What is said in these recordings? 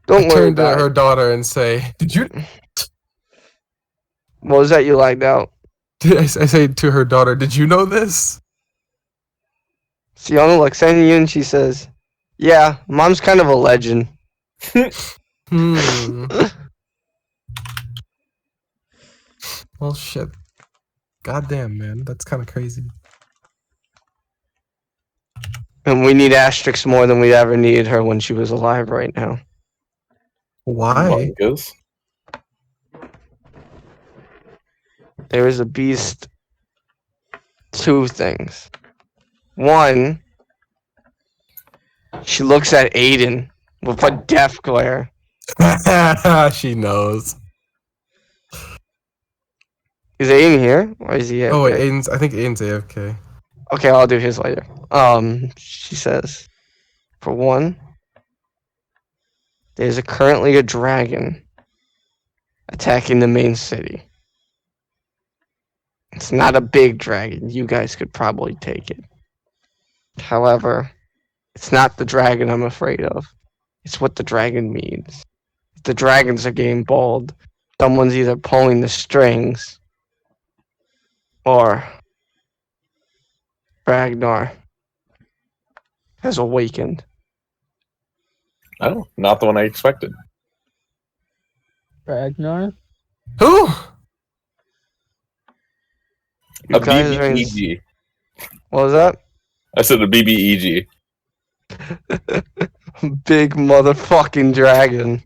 Don't worry turn to about her it. daughter and say, "Did you?" What was that you lagged out? I say to her daughter, "Did you know this?" Siona looks at you and she says, "Yeah, Mom's kind of a legend." Hmm. Well, shit. Goddamn, man, that's kind of crazy. And we need Asterix more than we ever needed her when she was alive right now. Why? Because There is a beast. Two things. One, she looks at Aiden with a death glare. She knows. Is Aiden here? Or is he AFK? Oh wait, I think Aiden's AFK. Okay, I'll do his later. She says, for one, there's currently a dragon attacking the main city. It's not a big dragon. You guys could probably take it. However, it's not the dragon I'm afraid of. It's what the dragon means. If the dragons are getting bold, someone's either pulling the strings or Ragnar has awakened. oh, not the one I expected. Ragnar? Who? You A guys are in... BBEG. What was that? I said a BBEG. Big motherfucking dragon.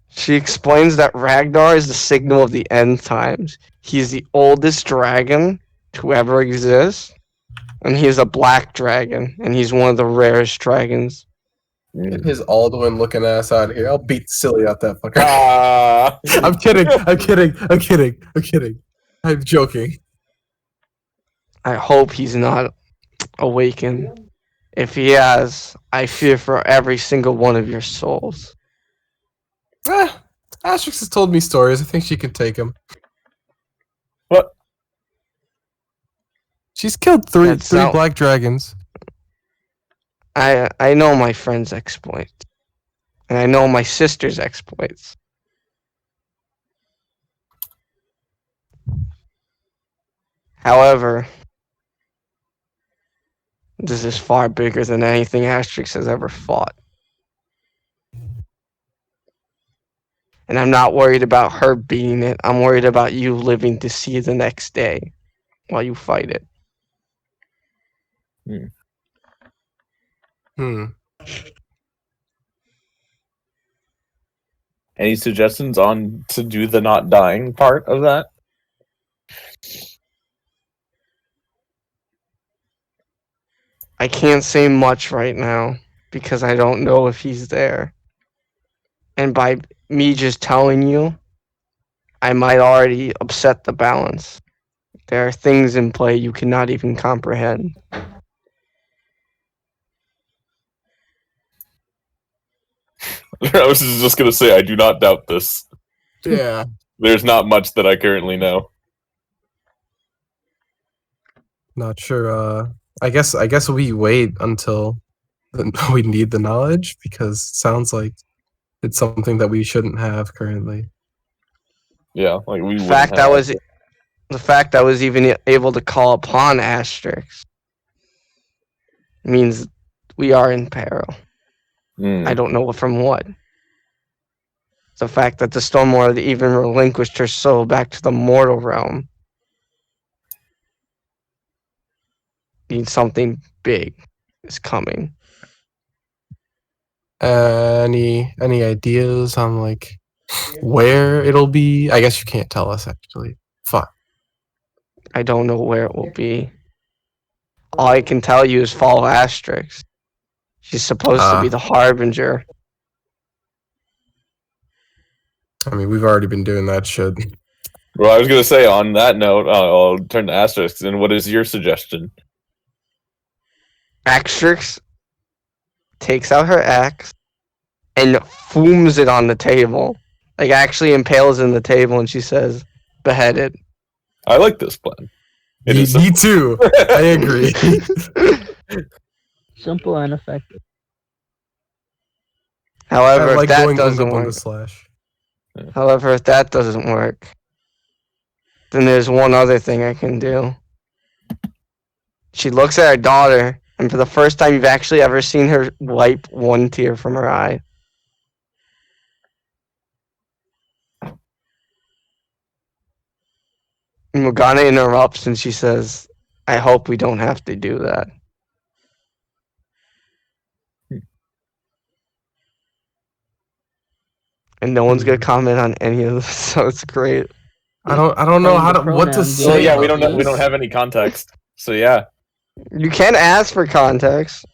She explains that Ragnar is the signal of the end times. He's the oldest dragon to ever exist. And he's a black dragon. And he's one of the rarest dragons. Get his Alduin looking ass out of here. I'll beat silly out that fucker. Ah. I'm kidding. I'm kidding. I'm kidding. I'm kidding. I'm joking. I hope he's not awakened. If he has, I fear for every single one of your souls. Asterix has told me stories. I think she can take him. What? She's killed three That's not- black dragons. I know my friend's exploits. And I know my sister's exploits. However, this is far bigger than anything Asterix has ever fought. And I'm not worried about her beating it. I'm worried about you living to see the next day while you fight it. Any suggestions on to do the not dying part of that? I can't say much right now because I don't know if he's there. And by me just telling you, I might already upset the balance. There are things in play you cannot even comprehend. I was just going to say, I do not doubt this. Yeah. There's not much that I currently know. Not sure. I guess we wait until we need the knowledge because it sounds like it's something that we shouldn't have currently. Yeah, like we The fact I was even able to call upon Asterix means we are in peril. I don't know from what. The fact that the Stormlord even relinquished her soul back to the mortal realm means something big is coming. Any ideas on like where it'll be? I guess you can't tell us actually. Fuck. I don't know where it will be. All I can tell you is follow Asterix. She's supposed to be the harbinger. I mean, we've already been doing that shit. Well, I was going to say, on that note, I'll turn to Asterix, and what is your suggestion? Asterix takes out her axe and fooms it on the table. Like, actually impales in the table, and she says, behead it. I like this plan. Me too. I agree. Simple and effective. However, I like if that going doesn't unga bunga work, slash. however, if that doesn't work, then there's one other thing I can do. She looks at her daughter, and for the first time you've actually ever seen her wipe one tear from her eye. And Morgana interrupts and she says, I hope we don't have to do that. And no one's gonna comment on any of this, so it's great. I don't know Explain how the to what to pronoun say. So yeah, we about don't this. have any context. So yeah, You can ask for context.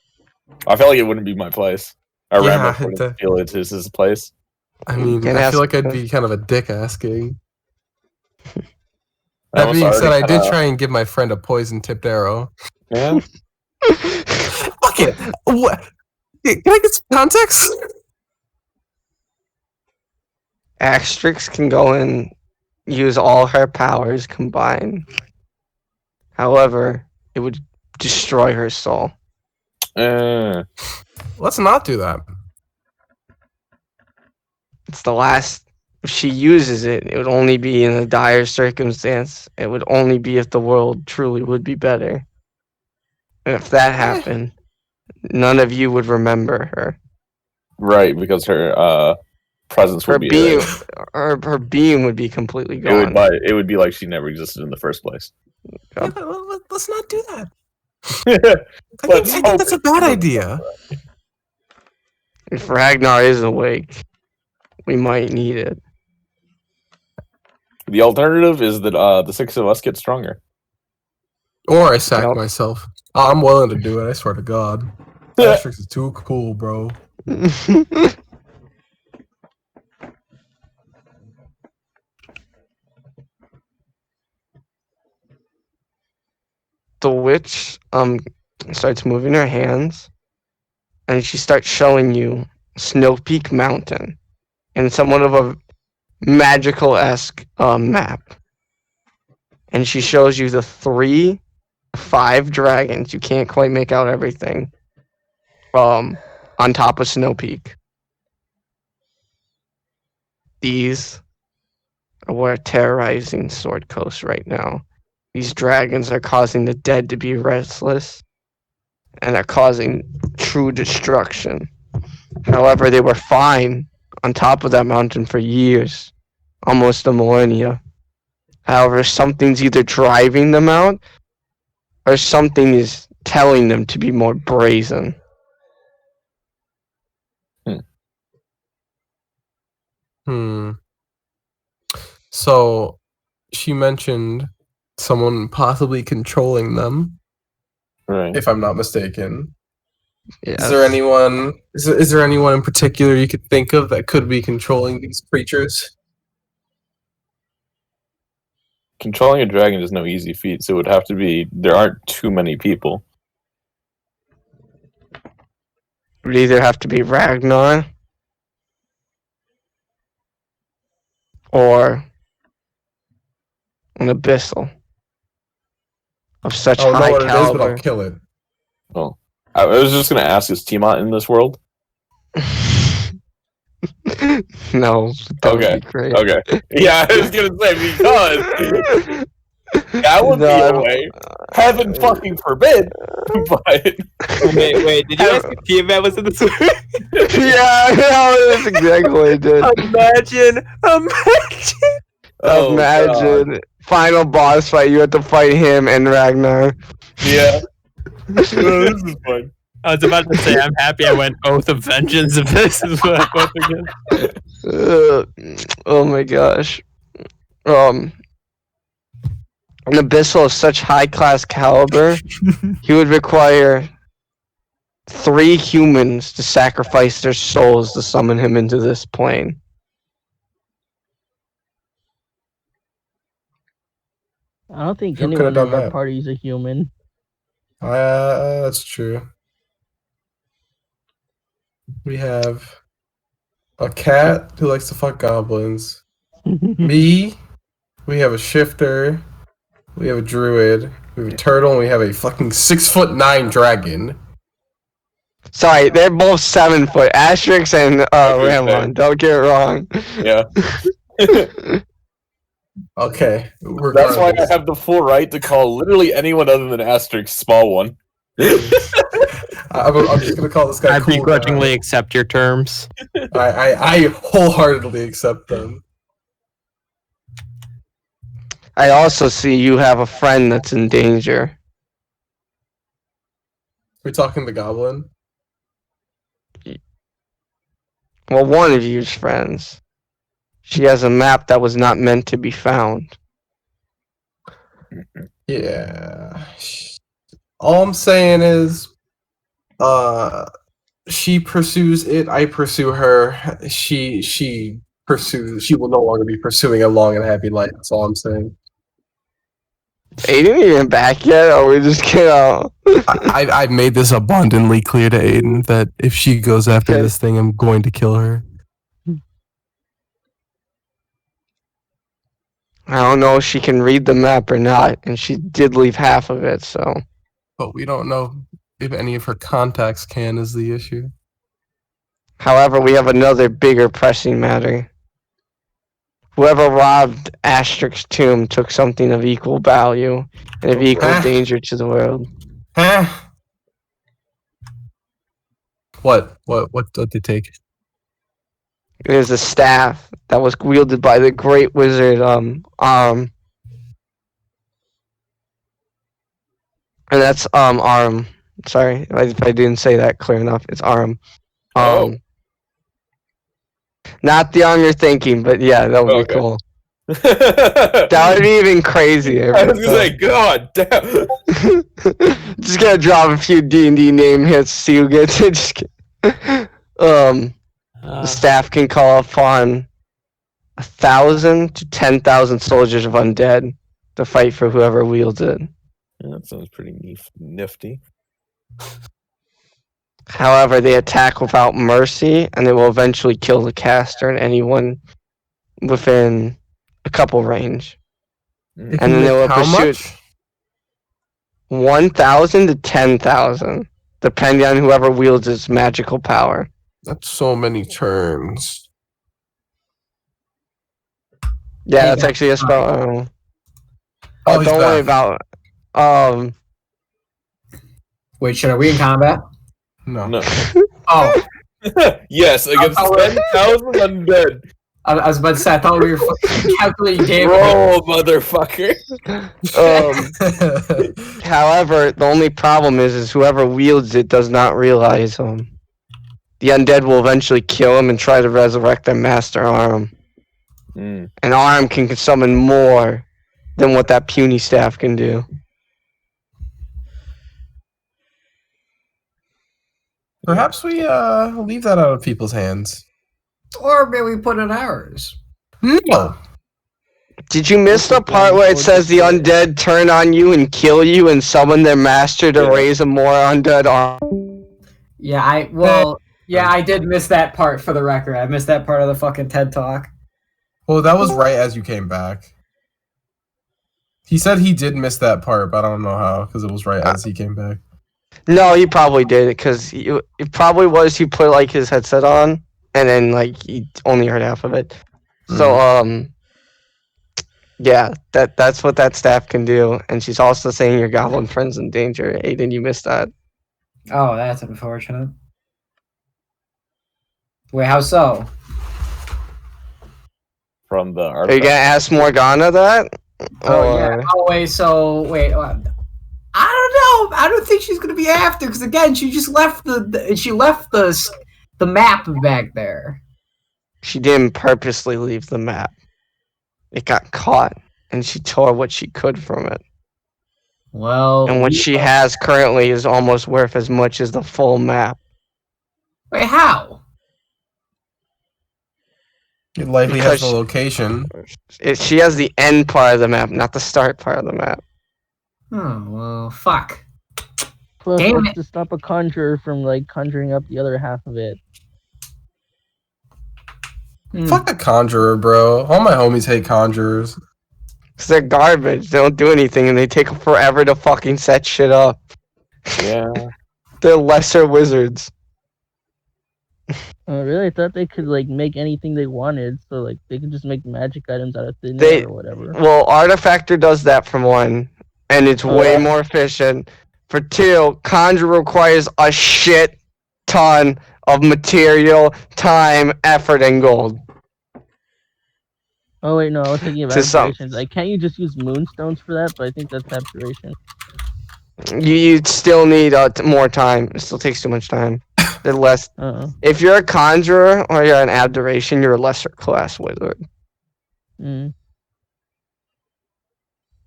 I feel like it wouldn't be my place. Or Yeah, Rambus wouldn't feel it's his place. I mean, can I ask- feel like I'd be kind of a dick asking. I That almost being said, already I did kinda- try and give my friend a poison tipped arrow. Yeah. Fuck it. What? Can I get some context? Asterix can go and use all her powers combined. However, it would destroy her soul. Let's not do that. It's the last. If she uses it, it would only be in a dire circumstance. It would only be if the world truly would be better. And if that happened, none of you would remember her. Right, because her presence Her would be being, erased. her being would be completely It gone. it would be like she never existed in the first place. Yeah, but let's not do that. I Let's think hope that's a it bad doesn't idea. If Ragnar is awake, we might need it. The alternative is that the six of us get stronger. Or I sack Yep. myself. I'm willing to do it. I swear to God. Asterix is too cool, bro. The witch starts moving her hands, and she starts showing you Snow Peak Mountain in somewhat of a magical-esque map. And she shows you the 5 dragons. You can't quite make out everything. On top of Snow Peak. These are what are terrorizing Sword Coast right now. These dragons are causing the dead to be restless and are causing true destruction. However, they were fine on top of that mountain for years, almost a millennia. However, something's either driving them out or something is telling them to be more brazen. So she mentioned someone possibly controlling them, Right. if I'm not mistaken. Yes. Is there anyone? Is there anyone in particular you could think of that could be controlling these creatures? Controlling a dragon is no easy feat, so it would have to be there aren't too many people. It would either have to be Ragnar or an abyssal of such I don't know high what it is, but caliber. I'll kill it. Well, I was just gonna ask, is Tiamat in this world? No, that Okay. would be great. Okay. Yeah, I was gonna say because that would No, be I a don't- way. Heaven fucking forbid. But Wait, did you ask if Tiamat was in this movie? Yeah, no, that's exactly what I did. Imagine. oh, Imagine final boss fight. You have to fight him and Ragnar. God. Yeah. This is fun. I was about to say, I'm happy I went Oath of Vengeance if this is what I went against. Oh my gosh. An abyssal of such high class caliber, he would require 3 humans to sacrifice their souls to summon him into this plane. I don't think Who could've anyone done in our that? party is a human. That's true. We have a cat who likes to fuck goblins. Me. We have a shifter. We have a druid. We have a turtle, and we have a fucking 6'9" dragon. Sorry, they're both 7 foot. Asterix and Ramon. Don't get it wrong. Yeah. Okay. That's why I have the full right to call literally anyone other than Asterix small one. I'm just gonna call this guy. I cool begrudgingly now. accept your terms. I wholeheartedly accept them. I also see you have a friend that's in danger. We're talking the goblin. Well, one of you's friends. She has a map that was not meant to be found. Yeah. All I'm saying is, she pursues it. I pursue her. She pursues. She will no longer be pursuing a long and happy life. That's all I'm saying. Aiden even back yet, or we just get out? I made this abundantly clear to Aiden that if she goes after Okay. this thing, I'm going to kill her. I don't know if she can read the map or not, and she did leave half of it, so. But we don't know if any of her contacts can is the issue. However, we have another bigger pressing matter. Whoever robbed Asterix's tomb took something of equal value and of equal danger to the world. Huh? What did they take? It is a staff that was wielded by the great wizard Arm. And that's Arm. Sorry if I didn't say that clear enough. It's Arm. Oh. Not the arm you're thinking, but yeah, that would be cool. That That would be even crazier. I was gonna say, God damn. Just gonna drop a few D&D name hits, see who gets it. Just the staff can call upon 1,000 to 10,000 soldiers of undead to fight for whoever wields it. Yeah, that sounds pretty nifty. However, they attack without mercy, and they will eventually kill the caster and anyone within a couple range. Mm. And then they will How pursue much? 1,000 to 10,000, depending on whoever wields its magical power. That's so many turns. Yeah, that's actually a spell. Oh, he's Don't worry back. about. Wait, are we in combat? No. Oh, Yes, against 10,000 undead. I was about to say, I thought we were fucking calculating damage. Roll, motherfucker. However, the only problem is whoever wields it does not realize the undead will eventually kill him and try to resurrect their master Arm. Mm. An Arm can summon more than what that puny staff can do. Perhaps we leave that out of people's hands. Or maybe we put in ours. No. Did you miss the part where it says the undead turn on you and kill you and summon their master to raise a more undead arm? Yeah, I did miss that part for the record. I missed that part of the fucking TED Talk. Well, that was right as you came back. He said he did miss that part, but I don't know how, because it was right as he came back. No, he probably did it because it probably was he put like his headset on and then like he only heard half of it. So yeah, that's what that staff can do. And she's also saying your goblin friend's in danger. Aiden, you missed that. Oh, that's unfortunate. Wait, how so? From the Are you gonna ask Morgana that? Oh yeah. Oh wait. So wait. I don't know. I don't think she's gonna be after because again, she just left the map back there. She didn't purposely leave the map. It got caught, and she tore what she could from it. Well, And what she has currently is almost worth as much as the full map. Wait, how? It likely has the Because location. she has the end part of the map, not the start part of the map. Oh well, fuck. Plus, Damn what's it. to stop a conjurer from like conjuring up the other half of it? Fuck a conjurer, bro. All my homies hate conjurers. Because they're garbage. They don't do anything, and they take forever to fucking set shit up. Yeah. They're lesser wizards. Oh, really? I thought they could like make anything they wanted, so like they could just make magic items out of thin They- air or whatever. Well, Artifactor does that for one, and it's way yeah. more efficient. For two, Conjure requires a shit ton of material, time, effort, and gold. Oh wait, no, I was thinking of To some- abjurations. Like, can't you just use moonstones for that? But I think that's abjuration. You still need more time. It still takes too much time. They're less. If you're a conjurer or you're an abjuration, you're a lesser class wizard. Mm.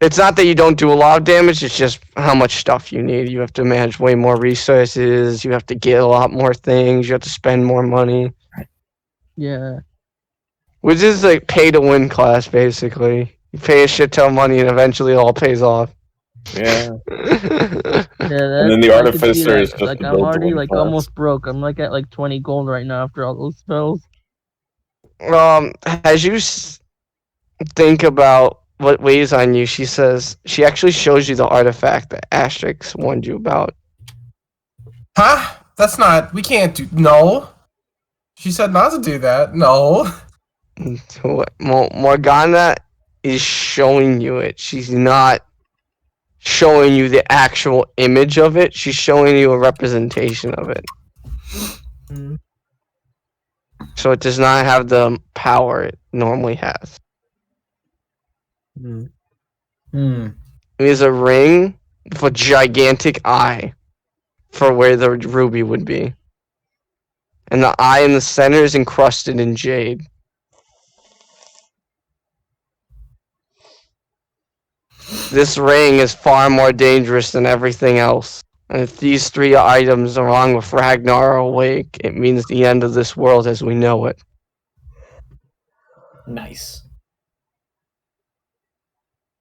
It's not that you don't do a lot of damage, it's just how much stuff you need. You have to manage way more resources, you have to get a lot more things, you have to spend more money. Yeah. Which is like pay to win class, basically. You pay a shit ton of money and eventually it all pays off. Yeah. Yeah, And then the I could see artificer that. is just like a I'm build already one like class. almost broke. I'm like at like 20 gold right now after all those spells. As you think about what weighs on you, she says she actually shows you the artifact that Asterix warned you about. Huh? That's not. We can't do. No. She said not to do that. No. Morgana is showing you it. She's not showing you the actual image of it. She's showing you a representation of it. So it does not have the power it normally has. It is a ring with a gigantic eye for where the ruby would be. And the eye in the center is encrusted in jade. This ring is far more dangerous than everything else. And if these three items, along with Ragnar, are awake, it means the end of this world as we know it. Nice.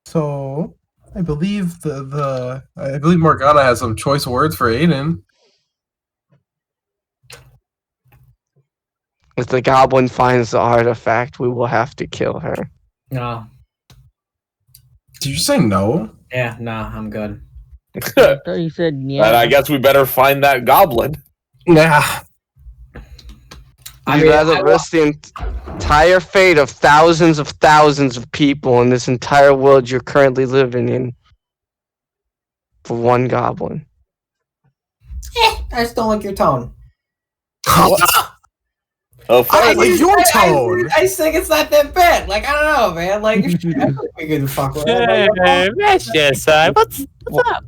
So I believe I believe Morgana has some choice words for Aiden. If the goblin finds the artifact, we will have to kill her. No. Did you say no? Yeah, nah, I'm good. I thought you said yeah. And I guess we better find that goblin. Nah. I'd rather risk the entire fate of thousands of people in this entire world you're currently living in for one goblin. I just don't like your tone. Oh, I like your tone. I just think it's not that bad. Like, I don't know, man. Like, you should be good to fuck with. That's just what's up?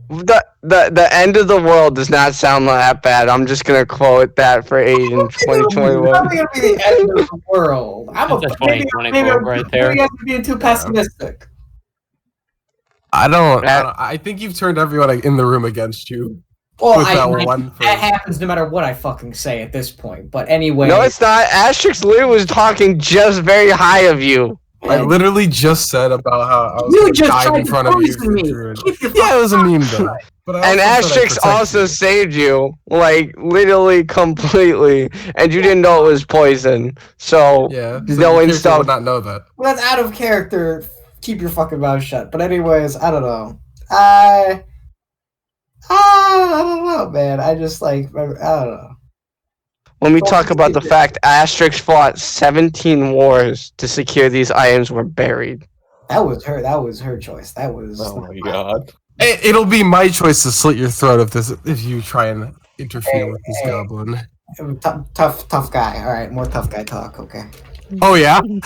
The end of the world does not sound that bad. I'm just gonna quote that for Aiden It's 2021. probably gonna be the end of the world. I'm That's a 2020 quote right there. Maybe I'm being too pessimistic. I think you've turned everyone in the room against you. Well, With that one that phrase. happens no matter what I fucking say at this point. But anyway, No, it's not. Asterix Lou was talking just very high of you. I literally just said about how I was You gonna just dive tried in to front of you. poison me. Druid. Keep your Yeah, it was a meme though. But I And also said I'd Asterix protect also you. saved you, like literally completely, and you didn't know it was poison. So Yeah, so knowing your character stuff. would not know that. Well, that's out of character. Keep your fucking mouth shut. But anyways, I don't know. I don't know, man. I just like I don't know. When we talk about the fact Asterix fought 17 wars to secure these items were buried. That was her. That was her choice. That was. Oh my god. It'll be my choice to slit your throat if you try and interfere with this Hey. goblin. Tough guy. All right, more tough guy talk. Okay. Oh yeah. You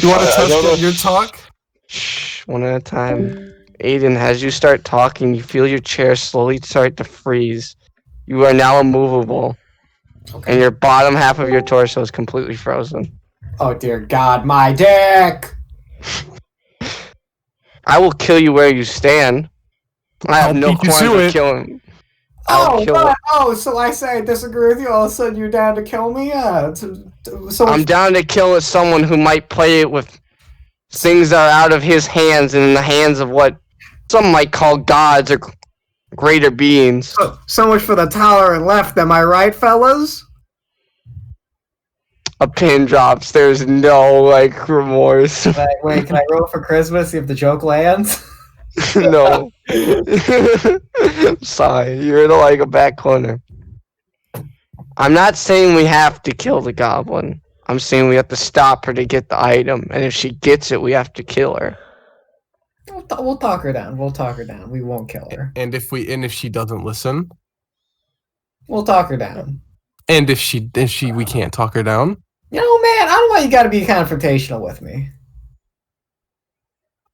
want to I don't know. test your talk? Shh, one at a time. Aiden, as you start talking, you feel your chair slowly start to freeze. You are now immovable, and your bottom half of your torso is completely frozen. Oh dear God, my dick! I will kill you where you stand. I have I'll no beat you qualms to of it. killing. I'll Oh, kill what? Oh, so I say I disagree with you. All of a sudden, you're down to kill me? So I'm down to kill someone who might play it with things that are out of his hands and in the hands of what some might call gods or greater beings. so much for the tolerant left. Am I right, fellas? A pin drops. There's no like remorse. Wait, can I roll for Christmas? See if the joke lands. No. Sorry, you're in like a back corner. I'm not saying we have to kill the goblin. I'm saying we have to stop her to get the item, and if she gets it, we have to kill her. We'll talk her down. We'll talk her down. We won't kill her. And if she doesn't listen, We'll talk her down. and if we can't talk her down, You know, man, I don't know why you got to be confrontational with me.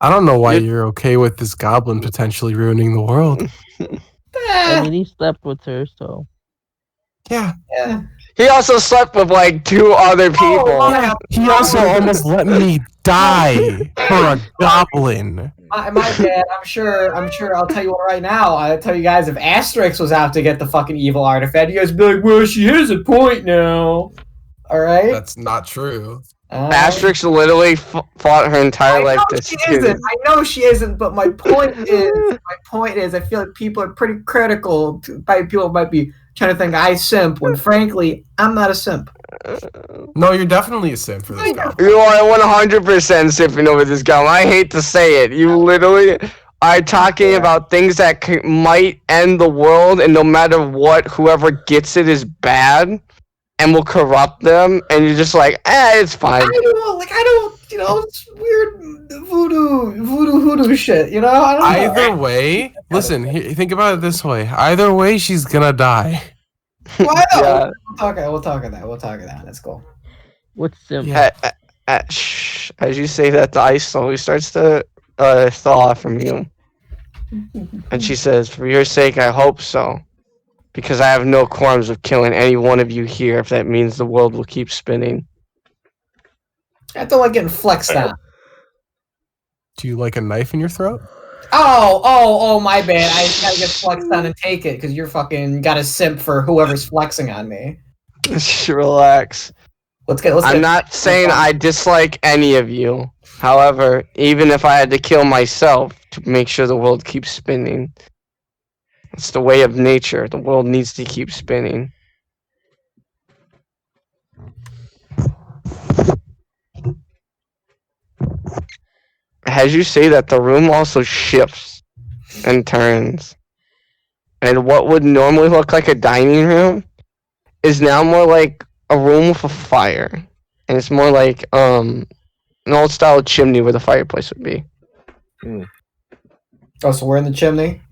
I don't know why you're okay with this goblin potentially ruining the world. I mean, he slept with her, so. Yeah. Yeah. He also slept with like 2 other people. yeah. He also almost let me die for a goblin. My bad. I'm sure. I'll tell you what right now. I'll tell you guys if Asterix was out to get the fucking evil artifact, you guys would be like, well, she has a point now. All right? That's not true. Asterix literally fought her entire life to I know she isn't, but my point is, I feel like people are pretty critical. People might be trying to think I simp, when frankly, I'm not a simp. No, you're definitely a simp for this goblin. You are 100% simping over this guy. I hate to say it. You literally are talking about things that might end the world, and no matter what, whoever gets it is bad and will corrupt them, and you're just like, it's fine. I don't, it's weird voodoo shit, I don't know. Either way, listen, think about it this way. Either way, she's gonna die. Why not? Yeah. We'll talk of that. Let's go. What's simp? Yeah. As you say that, the ice slowly starts to thaw from you. And she says, for your sake, I hope so. Because I have no qualms of killing any one of you here if that means the world will keep spinning. I don't like getting flexed on. Do you like a knife in your throat? Oh, my bad. I just gotta get flexed on and take it because you're fucking got a simp for whoever's flexing on me. Relax. I'm not saying I dislike any of you. However, even if I had to kill myself to make sure the world keeps spinning, it's the way of nature. The world needs to keep spinning. As you say that, the room also shifts and turns. And what would normally look like a dining room is now more like a room with a fire. And it's more like an old style chimney where the fireplace would be. Oh, so we're in the chimney?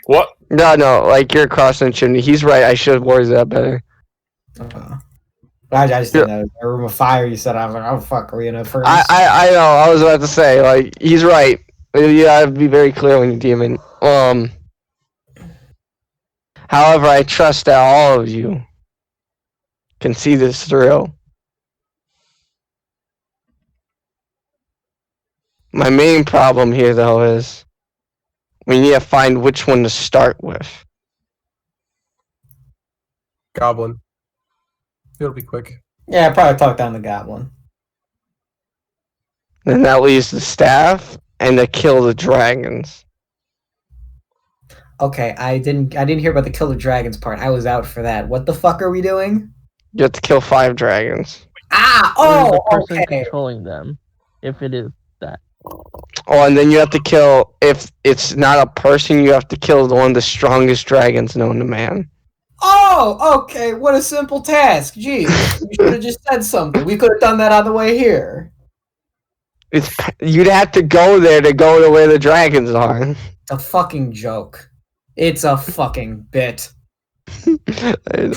What? No, like you're across the chimney. He's right. I should have worded that better. I just didn't know. A room of fire, you said. I was like, oh, fuck, are we in a furnace? I know. I was about to say, like, he's right. You gotta be very clear when you're demon. However, I trust that all of you can see this through. My main problem here, though, is we need to find which one to start with. Goblin. It'll be quick. Yeah, probably talk down the goblin. Then that leaves the staff and to kill the dragons. Okay, I didn't hear about the kill the dragons part. I was out for that. What the fuck are we doing? You have to kill 5 dragons. Or the person controlling them, if it is that. Oh, and then you have to kill, if it's not a person, you have to kill one of the strongest dragons known to man. Oh, okay. What a simple task. Geez, you should have just said something. We could have done that on the way here. You'd have to go there to go to where the dragons are. It's a fucking joke. It's a fucking bit. I know.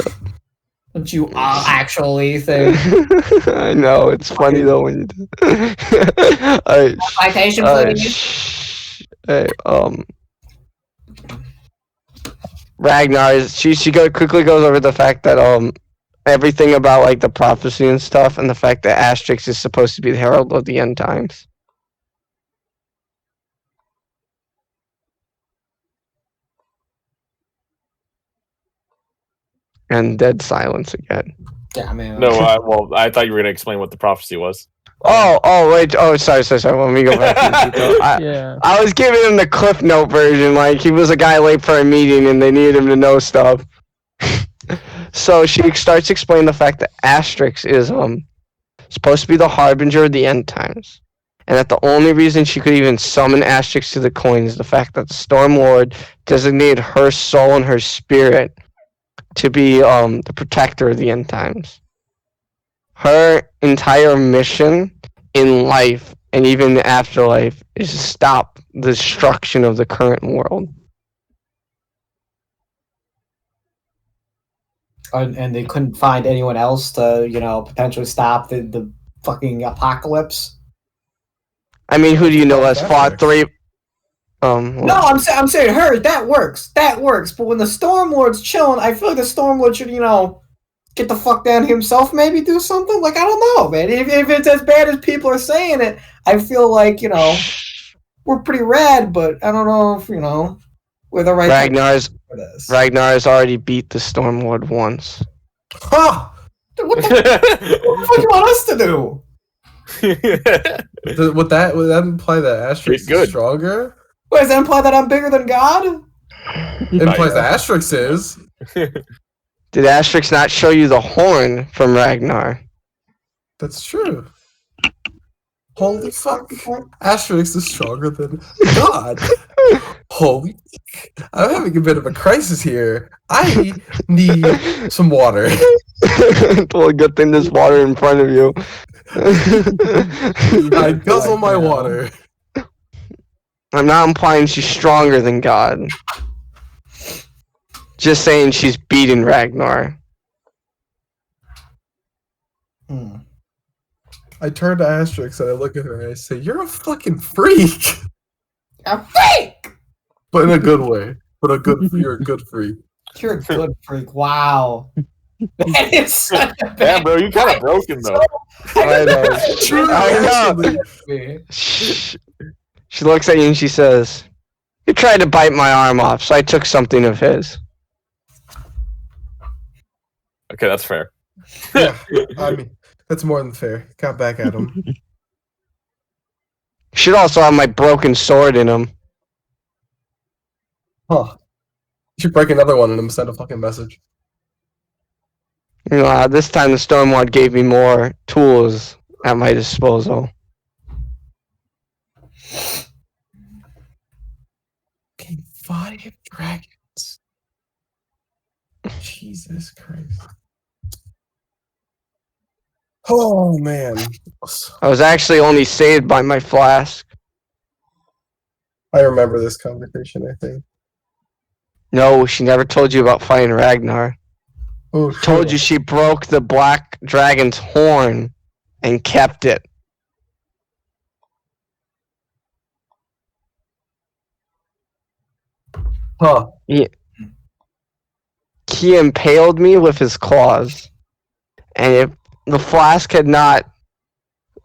Don't you actually think? I know, it's funny though when you do. Alright. Citation, please. Hey, Ragnar, she quickly goes over the fact that everything about like the prophecy and stuff, and the fact that Asterix is supposed to be the herald of the end times. And dead silence again. Yeah, I mean. No, I thought you were going to explain what the prophecy was. Wait. Sorry. Let me go back to the detail. I was giving him the Cliff Note version. Like, he was a guy late for a meeting and they needed him to know stuff. So she starts explaining the fact that Asterix is supposed to be the harbinger of the end times. And that the only reason she could even summon Asterix to the coin is the fact that the Storm Lord designated her soul and her spirit to be the protector of the end times. Her entire mission in life and even the afterlife is to stop the destruction of the current world. And they couldn't find anyone else to, potentially stop the fucking apocalypse. I mean, who do you know has fought three? No, I'm saying her. That works. That works. But when the Stormlord's chilling, I feel like the Stormlord should, get the fuck down himself. Maybe do something. Like, I don't know, man. If it's as bad as people are saying it, I feel like we're pretty rad. But I don't know if we're the right. Ragnar's already beat the Stormlord once. Huh? What the fuck you want us to do? Would that imply that Asterix is stronger? Wait, does that imply that I'm bigger than God? It implies that Asterix is. Did Asterix not show you the horn from Ragnar? That's true. Holy fuck. Asterix is stronger than God. Holy fuck. I'm having a bit of a crisis here. I need some water. Well, good thing there's water in front of you. I guzzle my water. I'm not implying she's stronger than God. Just saying she's beaten Ragnar. I turn to Asterix and I look at her and I say, "You're a fucking freak." A freak! But in a good way. You're a good freak. You're a good freak. Wow. That is such a bad. Yeah, bro, you kind of broken though. I know. She looks at you and she says, "You tried to bite my arm off, so I took something of his." Okay, that's fair. Yeah, I mean, that's more than fair. Got back at him. Should also have my broken sword in him. Huh. You should break another one and him send a fucking message. This time the Stormlord gave me more tools at my disposal. Okay, 5 dragons. Jesus Christ. Oh, man. I was actually only saved by my flask. I remember this conversation, I think. No, she never told you about fighting Ragnar. Oh, Told you she broke the black dragon's horn and kept it. Huh. He impaled me with his claws. And if the flask had not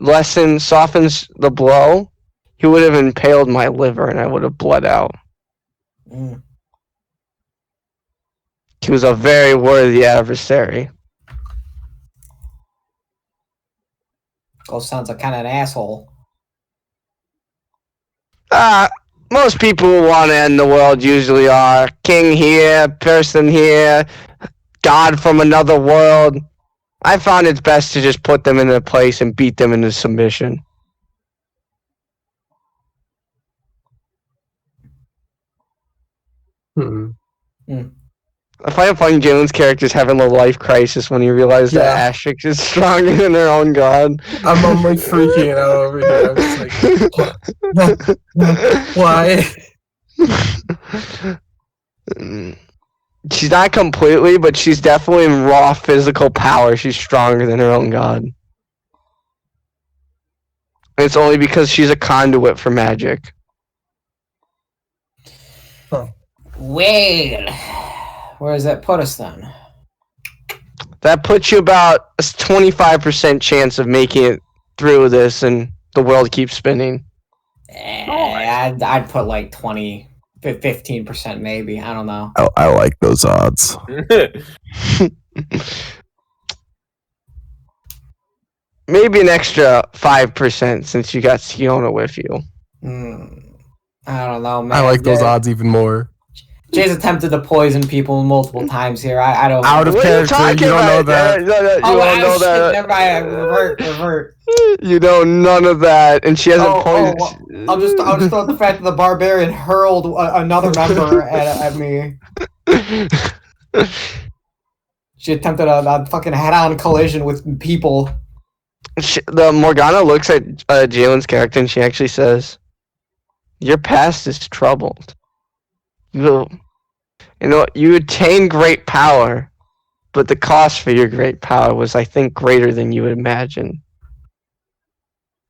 softened the blow, he would have impaled my liver and I would have bled out. He was a very worthy adversary. Oh, sounds like kind of an asshole. Most people who want to end the world usually are king here, person here, God from another world. I found it's best to just put them in their place and beat them into submission. I find it funny Jalen's character's having a life crisis when he realized that Asterix is stronger than their own god. I'm like freaking out over here. I'm just like, why? She's not completely, but she's definitely in raw physical power. She's stronger than her own god. And it's only because she's a conduit for magic. Well, where does that put us then? That puts you about a 25% chance of making it through this and the world keeps spinning. I'd put like 20, 15% maybe. I don't know. I like those odds. Maybe an extra 5% since you got Siona with you. I don't know, man. I like those odds even more. Jay's attempted to poison people multiple times here. I don't. Out of character. You don't know that. You don't know that. Never mind. Revert. You know none of that, and she hasn't poisoned. I'll just throw out the fact that the barbarian hurled another member at me. She attempted a fucking head-on collision with people. The Morgana looks at Jalen's character and she actually says, "Your past is troubled. You attain great power, but the cost for your great power was, I think, greater than you would imagine."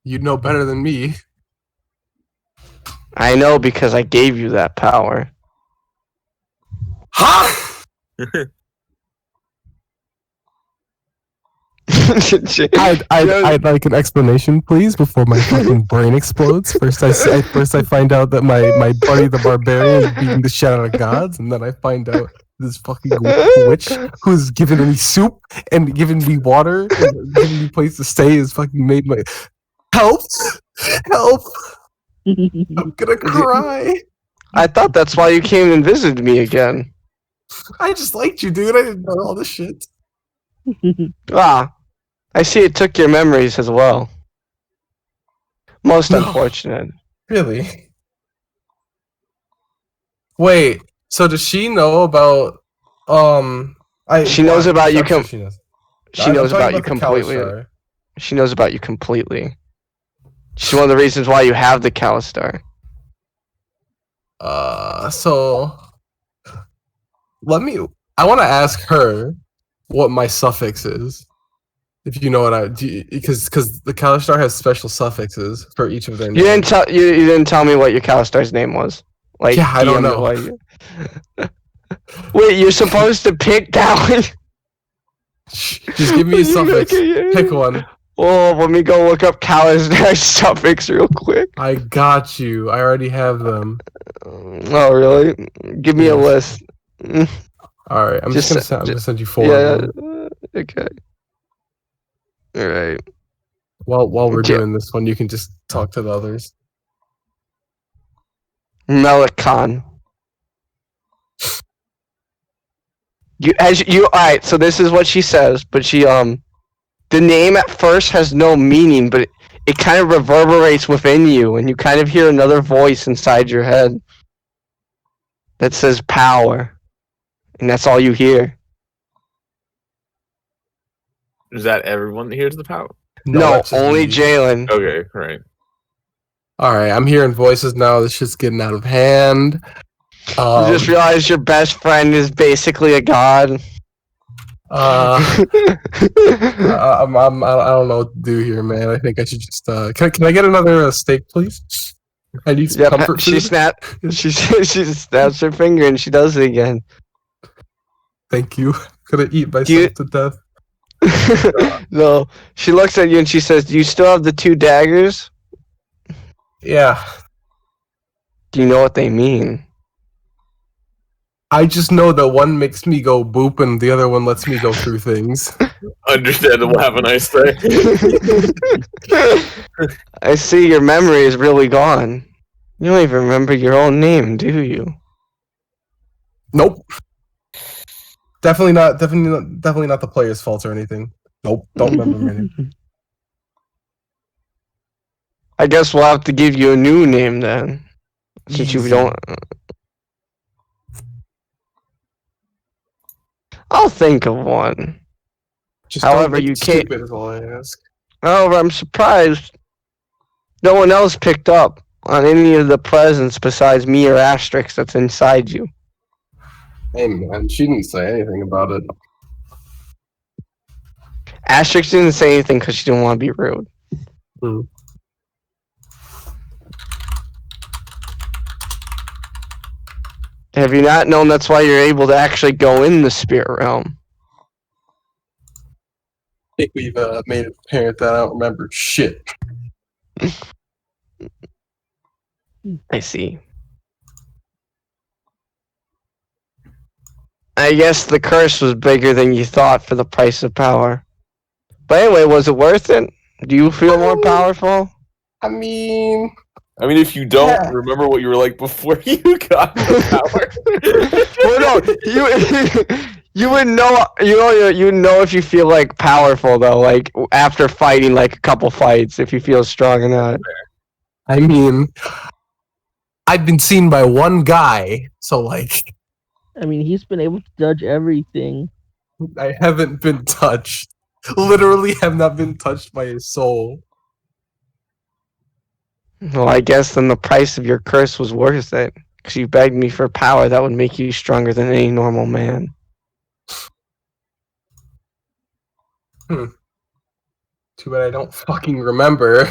You know better than me. I know because I gave you that power. Ha! I'd like an explanation, please, before my fucking brain explodes. First I find out that my buddy the barbarian is beating the shit out of gods, and then I find out this fucking witch who's giving me soup and giving me water and giving me a place to stay is fucking made my help. I'm gonna cry. I thought that's why you came and visited me again. I just liked you, dude. I didn't know all this shit. I see it took your memories as well. Most No. unfortunate. Really? Wait, so does she know about She knows about you I'm sure she knows. She I'm knows talking about you the completely. Calistar. She knows about you completely. She's one of the reasons why you have the Calistar. So I want to ask her what my suffix is. If you know what because the Calistar has special suffixes for each of their names. You didn't tell me what your Calistar's name was. Like, yeah, I don't know. Wait, you're supposed to pick that one? Just give me a suffix. Pick one. Oh, let me go look up Calistar's suffix real quick. I got you. I already have them. Oh, really? Give me a list. All right, I'm just gonna send you 4 Yeah, of them. okay. All right. While we're doing this one, you can just talk to the others. Melicon. Alright, so this is what she says, but she the name at first has no meaning, but it kind of reverberates within you, and you kind of hear another voice inside your head that says power. And that's all you hear. Is that everyone that hears the power? No, that's just only me. Jalen. Okay, right. All right, I'm hearing voices now. This shit's getting out of hand. You just realized your best friend is basically a god. I don't know what to do here, man. I think I should just. Can I get another steak, please? I need some comfort She food. she snaps her finger and she does it again. Thank you. Gonna eat myself to death. No, she looks at you and she says, "Do you still have the 2 daggers?" Yeah. Do you know what they mean? I just know that one makes me go boop and the other one lets me go through things. Understandable. Have a nice day. I see your memory is really gone. You don't even remember your own name, do you? Nope. Definitely not the player's fault or anything. Nope. Don't remember my name. I guess we'll have to give you a new name then. Since you Easy. don't... I'll think of one. Just However, don't make you it can't- stupid is all I ask. However, I'm surprised no one else picked up on any of the presents besides me or Asterix that's inside you. Hey man, she didn't say anything about it. Asterix didn't say anything because she didn't want to be rude. Hmm. Have you not known that's why you're able to actually go in the spirit realm? I think we've made it apparent that I don't remember shit. I see. I guess the curse was bigger than you thought for the price of power. But anyway, was it worth it? Do you feel more powerful? I mean, if you don't Yeah. remember what you were like before you got the power. Well, no, you would know. You would know if you feel like powerful though. Like after fighting like a couple fights, if you feel strong or not. I mean, I've been seen by one guy, so like, I mean, he's been able to judge everything. I haven't been touched. Literally have not been touched by a soul. Well, I guess then the price of your curse was worth it. Because you begged me for power that would make you stronger than any normal man. Too bad I don't fucking remember.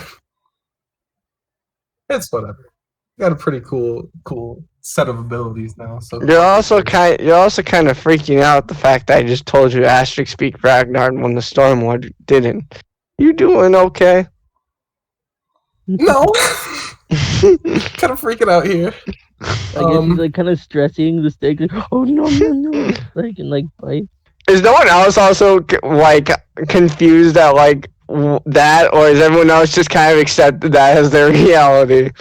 It's whatever. Got a pretty cool set of abilities now. So You're also kind of freaking out the fact that I just told you Asterix speak Ragnar when the Stormlord didn't. You doing okay? No. Kind of freaking out here. I guess he's like kind of stressing the steak. Like, oh no, like and like bite. Is no one else also like confused at like that, or is everyone else just kind of accepted that as their reality?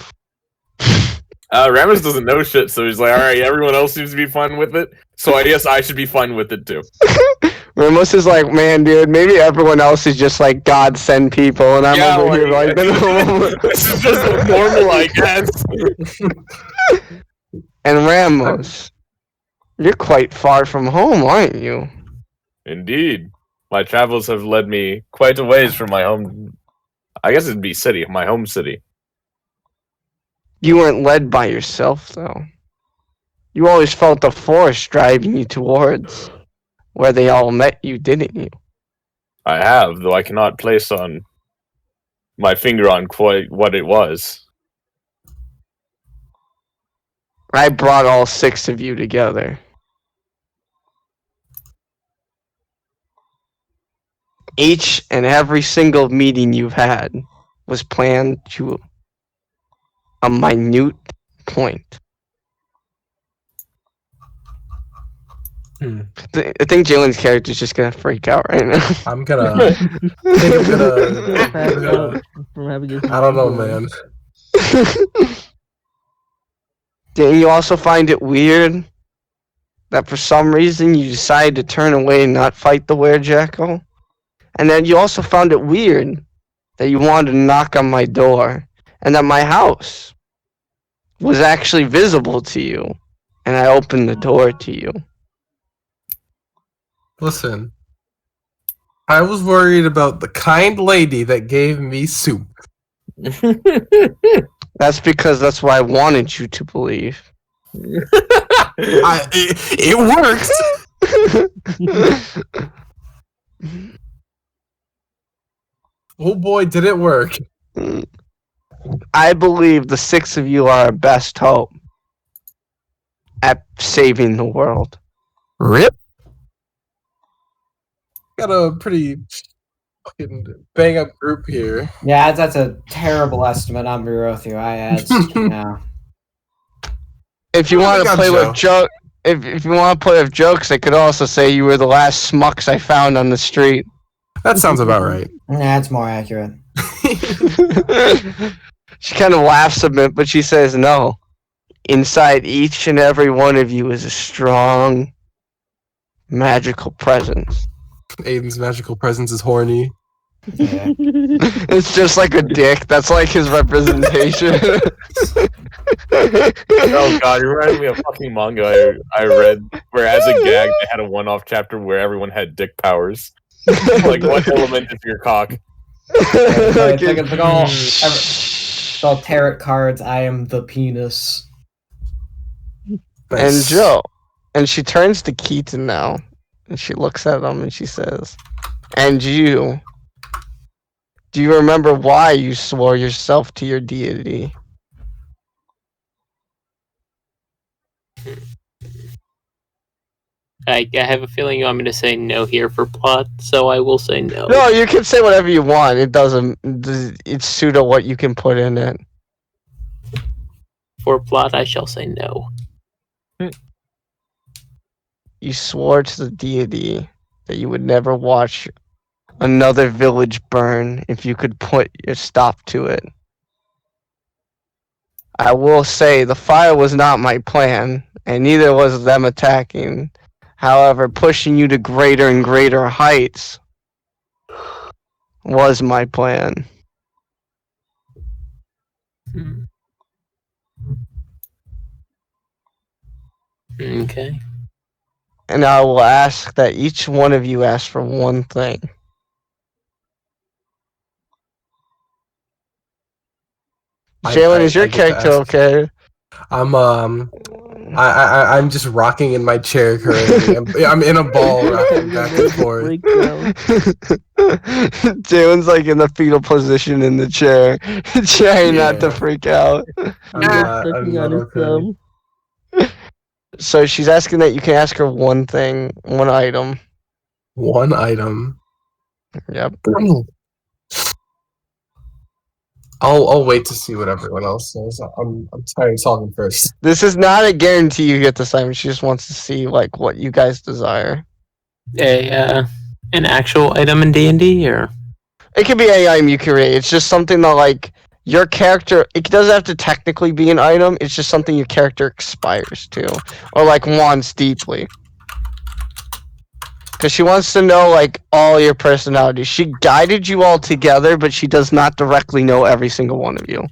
Ramus doesn't know shit, so he's like, alright, everyone else seems to be fine with it, so I guess I should be fine with it too. Ramos is like, man, dude, maybe everyone else is just like God send people, and I'm over here like, this is just normal, I guess. And Ramos, you're quite far from home, aren't you? Indeed. My travels have led me quite a ways from my home. I guess it'd be city, my home city. You weren't led by yourself, though. You always felt the force driving you towards where they all met you, didn't you? I have, though I cannot place on my finger on quite what it was. I brought all 6 of you together. Each and every single meeting you've had was planned to a minute point. I think Jalen's character is just gonna freak out right now. I'm gonna. From having his I don't know, man. Didn't you also find it weird that for some reason you decided to turn away and not fight the werejackal? And then you also found it weird that you wanted to knock on my door and that my house was actually visible to you, and I opened the door to you. Listen, I was worried about the kind lady that gave me soup. That's because that's what I wanted you to believe. It worked. Oh boy, did it work. I believe the 6 of you are our best hope at saving the world. Rip. Got a pretty fucking bang up group here. Yeah, that's a terrible estimate. I'm real with you. Yeah. If you want to play with joke, if you want to play with jokes, I could also say you were the last smucks I found on the street. That sounds about right. That's more accurate. She kind of laughs a bit, but she says, no. Inside each and every one of you is a strong, magical presence. Aiden's magical presence is horny. Yeah. It's just like a dick. That's like his representation. Oh god, you reminded me of a fucking manga I read where as a gag they had a one-off chapter where everyone had dick powers. Like what element of your cock? It's all tarot cards. I am the penis. And Joe, and she turns to Keaton now, and she looks at him and she says, and you, do you remember why you swore yourself to your deity? I have a feeling you want me to say no here for plot, so I will say no. No, you can say whatever you want. It doesn't. It's pseudo what you can put in it. For plot, I shall say no. You swore to the deity that you would never watch another village burn if you could put a stop to it. I will say the fire was not my plan, and neither was them attacking. However, pushing you to greater and greater heights was my plan. Okay. and I will ask that each one of you ask for one thing. Jalen, is your character okay? I'm just rocking in my chair currently. I'm in a ball rocking back and forth. Jalen's like in the fetal position in the chair, trying not to freak out. I'm not okay. So she's asking that you can ask her one thing, one item. One item. Yep. I'll wait to see what everyone else says. I'm tired of talking first. This is not a guarantee you get this item. She just wants to see like what you guys desire. An actual item in D&D, or it could be any item you create. It's just something that like your character. It doesn't have to technically be an item. It's just something your character aspires to, or like wants deeply. Because she wants to know, like, all your personalities. She guided you all together, but she does not directly know every single one of you.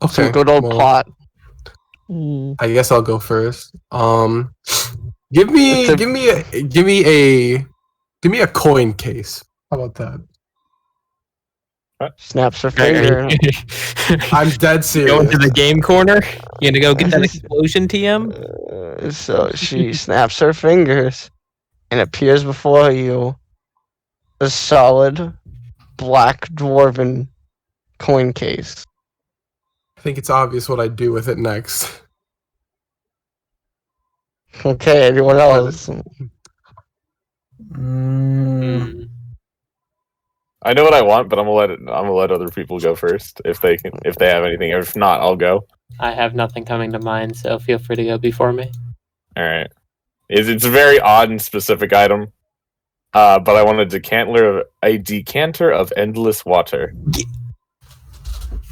Okay. Some good old plot. I guess I'll go first. Give me a coin case. How about that? Snaps her finger. I'm dead serious. Going to the game corner? You gonna go get that explosion, TM? So she snaps her fingers and appears before you a solid black dwarven coin case. I think it's obvious what I do with it next. Okay, anyone else? I know what I want, but I'm gonna let other people go first if they have anything. If not, I'll go. I have nothing coming to mind, so feel free to go before me. All right. It's a very odd and specific item, but I want a decanter of endless water.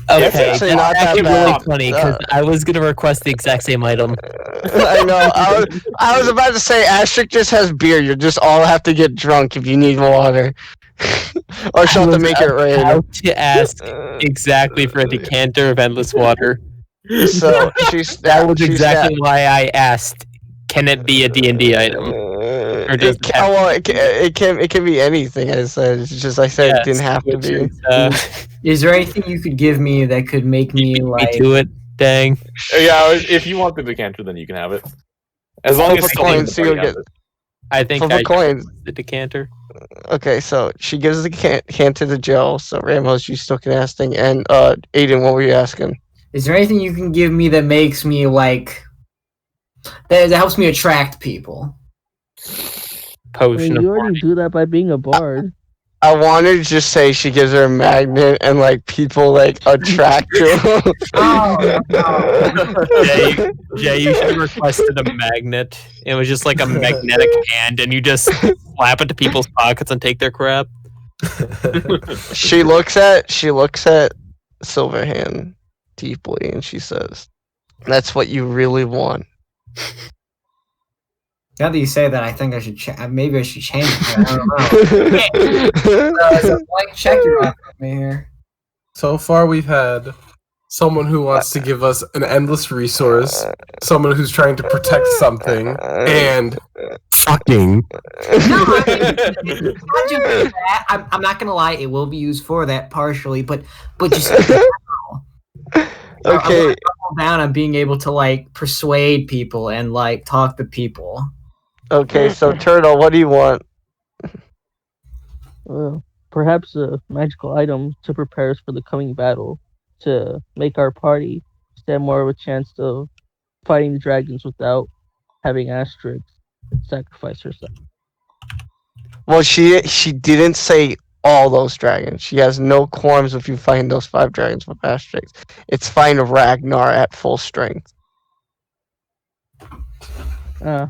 Okay, It's actually not that's that really bad. funny because I was gonna request the exact same item. I know. I was about to say Asterisk just has beer. You just all have to get drunk if you need water. Or she'll have to make it rain. How to ask exactly for a decanter of endless water. So That was exactly why I asked. Can it be a D&D item? Or does it can be anything. I said it's just I said it didn't have to be. Is there anything you could give me that could make me like do it? Dang. Yeah, if you want the decanter, then you can have it. As long as coins, so you'll get. I think For coins. The decanter. Okay, so she gives the canter to Joe. So Ramos, you still can ask thing. And Aiden, what were you asking? Is there anything you can give me that makes me like that helps me attract people? Potion. You already do that by being a bard. I wanted to just say she gives her a magnet and like people like attract her. Jay, you should have requested a magnet. It was just like a magnetic hand, and you just slap it to people's pockets and take their crap. She looks at Silverhand deeply and she says, "That's what you really want." Now that you say that, I think I should maybe I should change it. I don't know. It's a blank check you're offering me here. So far, we've had someone who wants to give us an endless resource, someone who's trying to protect something, and fucking. No, I mean, it's not just that. I'm not gonna lie; it will be used for that partially, but just. Okay. I want to double down on being able to like persuade people and like talk to people. Okay, so Turtle, what do you want? Perhaps a magical item to prepare us for the coming battle, to make our party stand more of a chance of fighting the dragons without having Asterix sacrifice herself. Well, she didn't say all those dragons. She has no qualms if you find those 5 dragons with Asterix. It's fine Ragnar at full strength.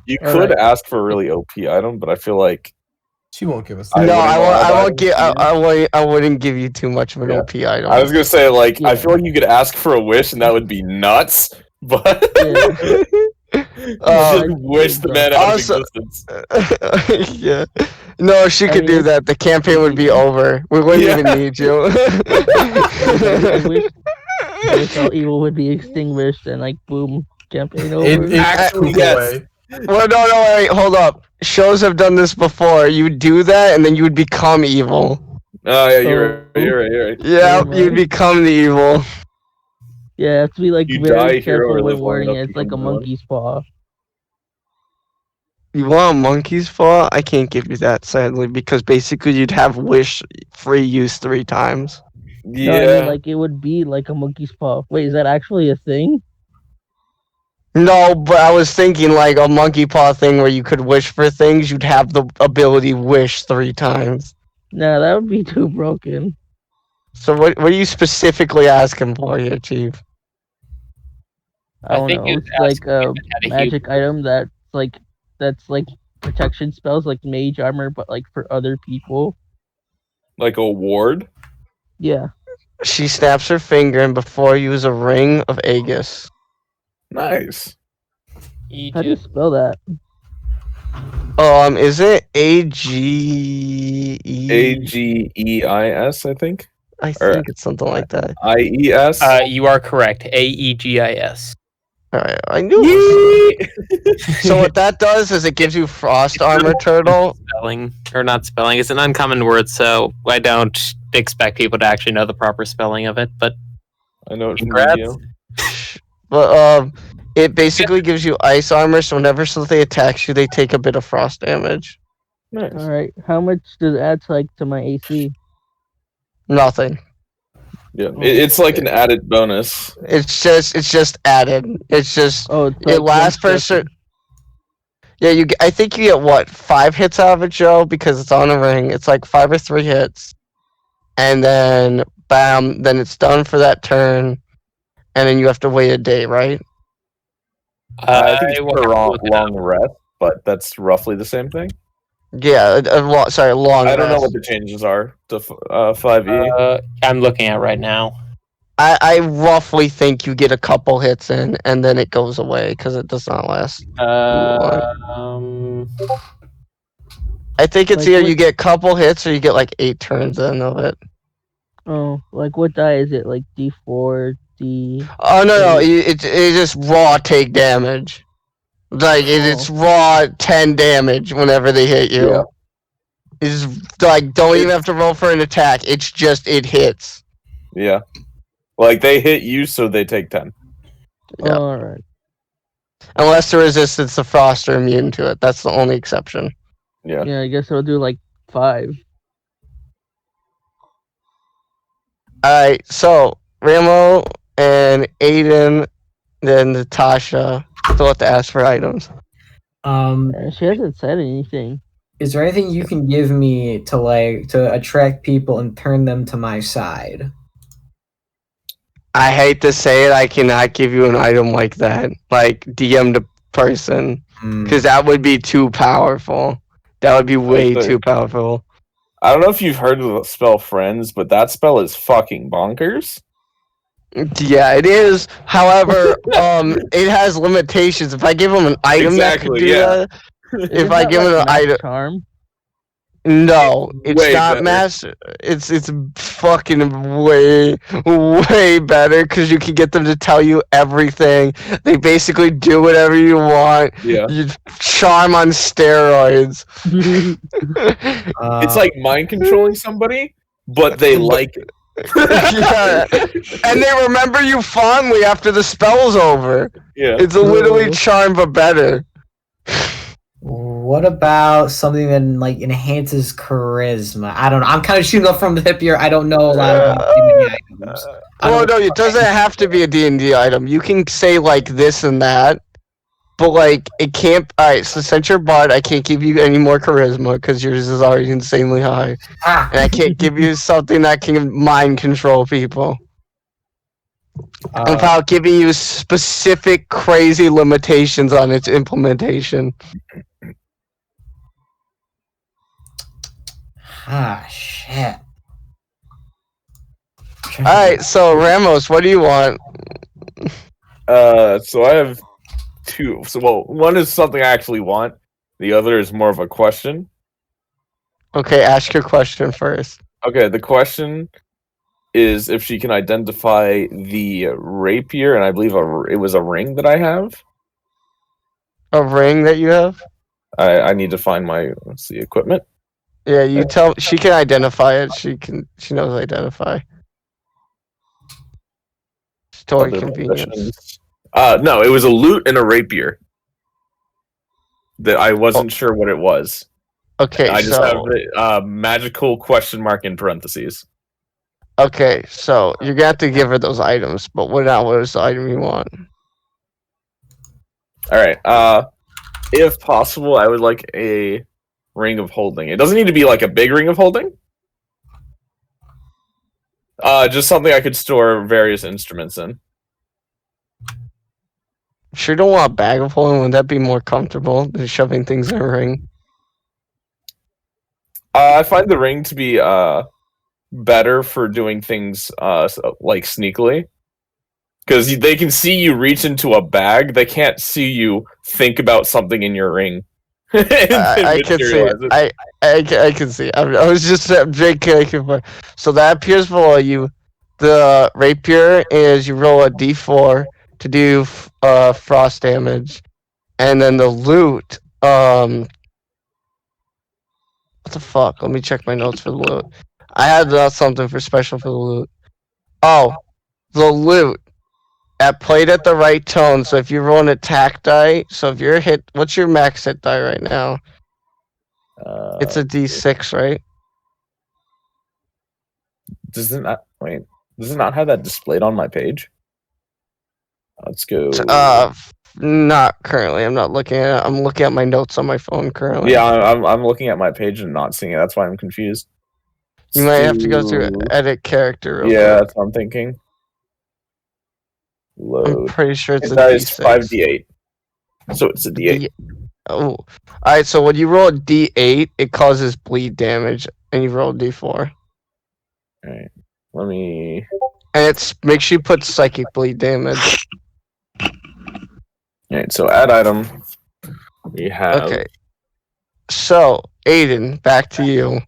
You could ask for a really OP item, but I feel like she won't give us. No, I wouldn't give you too much of an OP item. I was gonna say I feel like you could ask for a wish, and that would be nuts. But just wish the man out of existence. Yeah. No, she could do that. The campaign would be over. We wouldn't even need you. I guess all evil would be extinguished and like boom, campaign over. In Actually, poof yes. away. Well, no, wait, hold up. Shows have done this before. You do that, and then you would become evil. Oh yeah, you're right. Yeah, Never you'd mind. become the evil. Yeah, you have to be like You very die here or careful when live long wording enough it. to It's like a become villain. monkey's paw. You want a monkey's paw? I can't give you that, sadly, because basically you'd have wish free use 3 times. Yeah. No, I mean like it would be like a monkey's paw. Wait, is that actually a thing? No, but I was thinking like a monkey paw thing where you could wish for things. You'd have the ability wish 3 times. Nah, that would be too broken. So what are you specifically asking for here, Chief? I don't think know. you'd It's ask like a if it had a magic human. item that's like protection spells, like mage armor, but like for other people. Like a ward. Yeah. She snaps her finger and before you is a ring of Aegis. Nice. How do you Egypt. spell that? Is it A-G-E? AGEIS, I think. I think it's something like that. IES. You are correct. AEGIS. Alright, I knew it was... So what that does is it gives you frost armor turtle. Spelling or not spelling. It's an uncommon word, so I don't expect people to actually know the proper spelling of it. But I know it from Congrats. video. But it basically gives you ice armor, so whenever something attacks you, they take a bit of frost damage. Nice. All right. How much does it add to my AC? Nothing. Yeah, it's like an added bonus. It's just added. It's just Oh, it's it lasts for a certain. Yeah, I think you get what 5 hits out of it, Joe, because it's on a ring. It's like 5 or 3 hits, and then bam, then it's done for that turn, and then you have to wait a day, right? I think it's for a long rest, but that's roughly the same thing. Yeah, long. I don't know rest. what the changes are to 5e. I'm looking at right now. I roughly think you get a couple hits in, and then it goes away because it does not last. I think it's Like either what- you get a couple hits or you get like 8 turns in of it. Oh, like what die is it? Like D4, D. Oh no, it's just raw take damage. Like it's raw 10 damage whenever they hit you. Yeah. It's like don't even have to roll for an attack. It's just it hits. Yeah. Like they hit you, so they take 10. Yeah. All right. Unless the resistance to frost are immune to it. That's the only exception. Yeah. Yeah, I guess I'll do like 5. Alright, so Ramo and Aiden, then Natasha still have to ask for items. She hasn't said anything. Is there anything you can give me to attract people and turn them to my side? I hate to say it, I cannot give you an item like that. Like DM the person. Because that would be too powerful. That would be way too powerful. I don't know if you've heard of the spell Friends, but that spell is fucking bonkers. Yeah, it is. However, it has limitations. If I give him an item that could do that, if I give him an item, charm. no, it's Way not better. master. It's fucking way better because you can get them to tell you everything. They basically do whatever you want. Yeah. You charm on steroids. It's like mind controlling somebody, but they like it. Yeah. And they remember you fondly after the spell's over. Yeah. It's literally charm but better. What about something that like enhances charisma? I don't know. I'm kind of shooting up from the hip here. I don't know a lot about D&D items. Well, no, it doesn't have to be a D&D item. You can say like this and that, but like it can't. All right, so since you're bard, I can't give you any more charisma because yours is already insanely high, and I can't give you something that can mind control people without giving you specific crazy limitations on its implementation. Shit. All right, so Ramos, what do you want? So I have 2. So, well, one is something I actually want. The other is more of a question. Okay, ask your question first. Okay, the question is if she can identify the rapier, and I believe it was a ring that I have. A ring that you have? I need to find the equipment. Yeah, you tell. She can identify it. She knows identify. Story Other convenience. possessions. No, it was a lute and a rapier. That I wasn't sure what it was. Okay, I just so have the magical question mark in parentheses. okay, so you're gonna have to give her those items, but what is the item you want? All right. If possible, I would like a ring of holding. It doesn't need to be like a big ring of holding. Just something I could store various instruments in. Sure, don't want a bag of holding. Would that be more comfortable than shoving things in a ring? I find the ring to be better for doing things like sneakily, because they can see you reach into a bag. They can't see you think about something in your ring. I can see. I can see. I was just JK. So that appears below you. The rapier is you roll a d4 to do frost damage, and then the loot. What the fuck? Let me check my notes for the loot. I had something for special for the loot. Oh, the loot. Played at the right tone. So if you roll an attack die, so if you're hit, what's your max hit die right now? It's a d6, right? Does it not have that displayed on my page? Let's go. Not currently. I'm not looking at it. I'm looking at my notes on my phone currently. Yeah, I'm looking at my page and not seeing it. That's why I'm confused. You might have to go through edit character. Yeah, that's what I'm thinking. Load. I'm pretty sure it's a that d6. Is 5d8. So it's a d8. Oh, alright. So when you roll a d8, it causes bleed damage, and you roll a d4. Alright, let me. And makes you put psychic bleed damage. Alright, so add item. We have. Okay. So Aiden, back to you.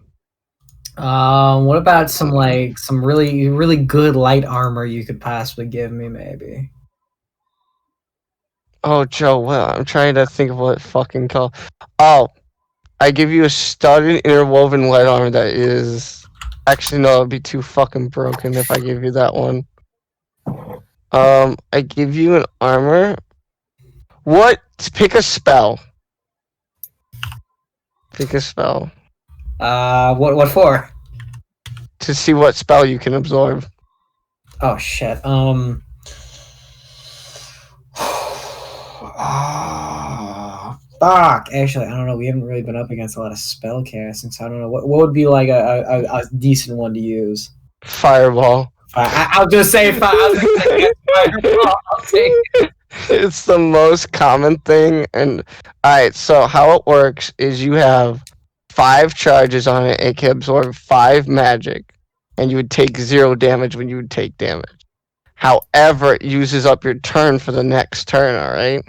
What about some really really good light armor you could possibly give me, maybe? Oh, Joe, well, I'm trying to think of what fucking call. Oh, I give you a studded interwoven light armor that is. Actually, no, it'd be too fucking broken if I give you that one. I give you an armor. What? Pick a spell. Pick a spell. What for? To see what spell you can absorb. Oh shit. Fuck. Actually, I don't know. We haven't really been up against a lot of spell casting, so I don't know what would be like a decent one to use. Fireball. I'll just say fireball. I'll take it. It's the most common thing, and alright. So how it works is you have 5 charges on it. It can absorb 5 magic, and you would take 0 damage when you would take damage. However, it uses up your turn for the next turn. All right.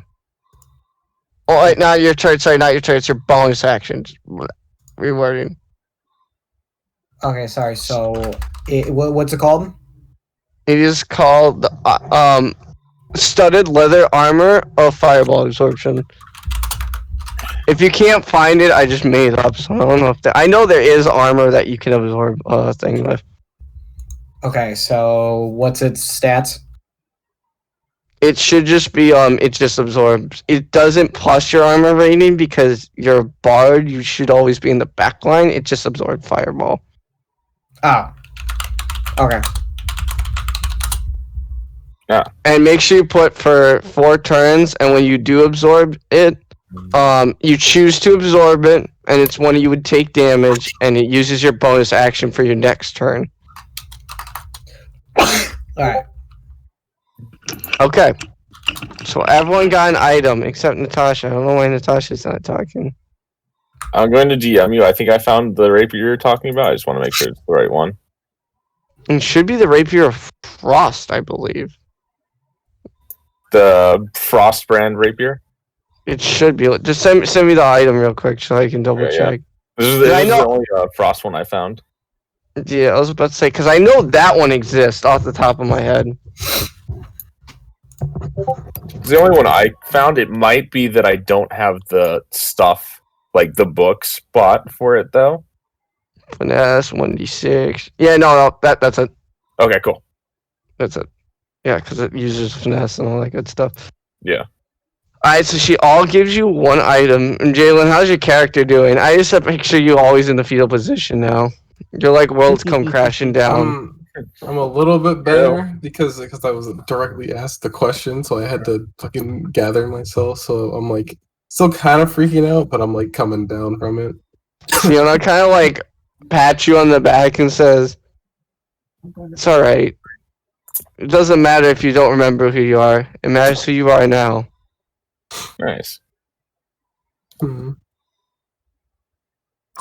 Oh, wait, not your turn. Sorry, not your turn. It's your bonus action. Rewording. Okay, sorry. So, what's it called? It is called the studded leather armor of fireball absorption. If you can't find it, I just made it up. So I don't know if I know there is armor that you can absorb thing with. Okay, so what's its stats? It should just be it just absorbs. It doesn't plus your armor rating because you're a bard. You should always be in the back line. It just absorbs fireball. Oh. Okay. Yeah. And make sure you put for 4 turns, and when you do absorb it, you choose to absorb it, and it's one you would take damage, and it uses your bonus action for your next turn. Alright. Okay. So everyone got an item except Natasha. I don't know why Natasha's not talking. I'm going to DM you. I think I found the rapier you're talking about. I just want to make sure it's the right one. It should be the Rapier of Frost, I believe. The Frost brand rapier? It should be. Just send me the item real quick so I can double check. This is the only Frost one I found. Yeah, I was about to say, because I know that one exists off the top of my head. The only one I found, it might be that I don't have the stuff, like the books bought for it, though. Finesse, 1d6. Yeah, no, that's it. Okay, cool. That's it. Yeah, because it uses finesse and all that good stuff. Yeah. Alright, so she all gives you one item. And Jalen, how's your character doing? I just picture you always in the fetal position now. You're like worlds come crashing down. I'm a little bit better because I was directly asked the question, so I had to fucking gather myself. So I'm like still kind of freaking out, but I'm like coming down from it. Fiona kind of like pats you on the back and says, "It's all right. It doesn't matter if you don't remember who you are. It matters who you are now." Nice. Mm-hmm.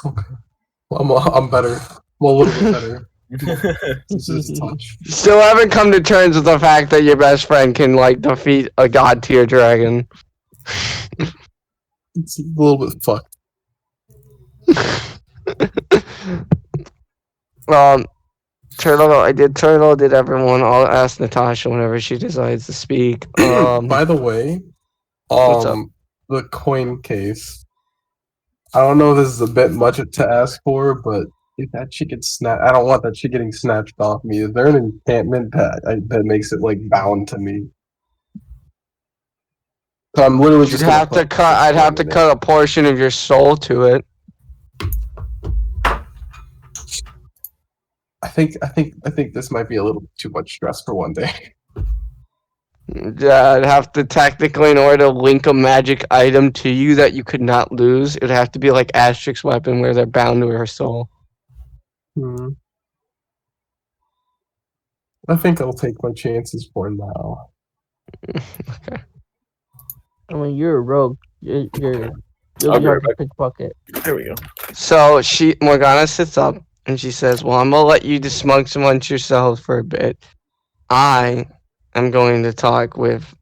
Okay. Well, I'm better. Well, a little bit better. This is touch. Still haven't come to terms with the fact that your best friend can like defeat a god tier dragon. It's a little bit fucked. Turtle did everyone. I'll ask Natasha whenever she decides to speak. By the way, what's up? the coin case. I don't know if this is a bit much to ask for, but if that shit gets snatched, I don't want that shit getting snatched off me. Is there an enchantment that makes it like bound to me? So I'm literally just I'd have to cut a portion of your soul to it. I think this might be a little too much stress for one day. Yeah, I'd have to technically, in order to link a magic item to you that you could not lose, it would have to be like Asterix's weapon where they're bound to her soul. I think I'll take my chances for now. Okay. I mean, you're a rogue. You're I'll be right hard to back. pickpocket. There we go. So Morgana sits up and she says, "Well, I'm gonna let you smug amongst yourselves for a bit. I am going to talk with."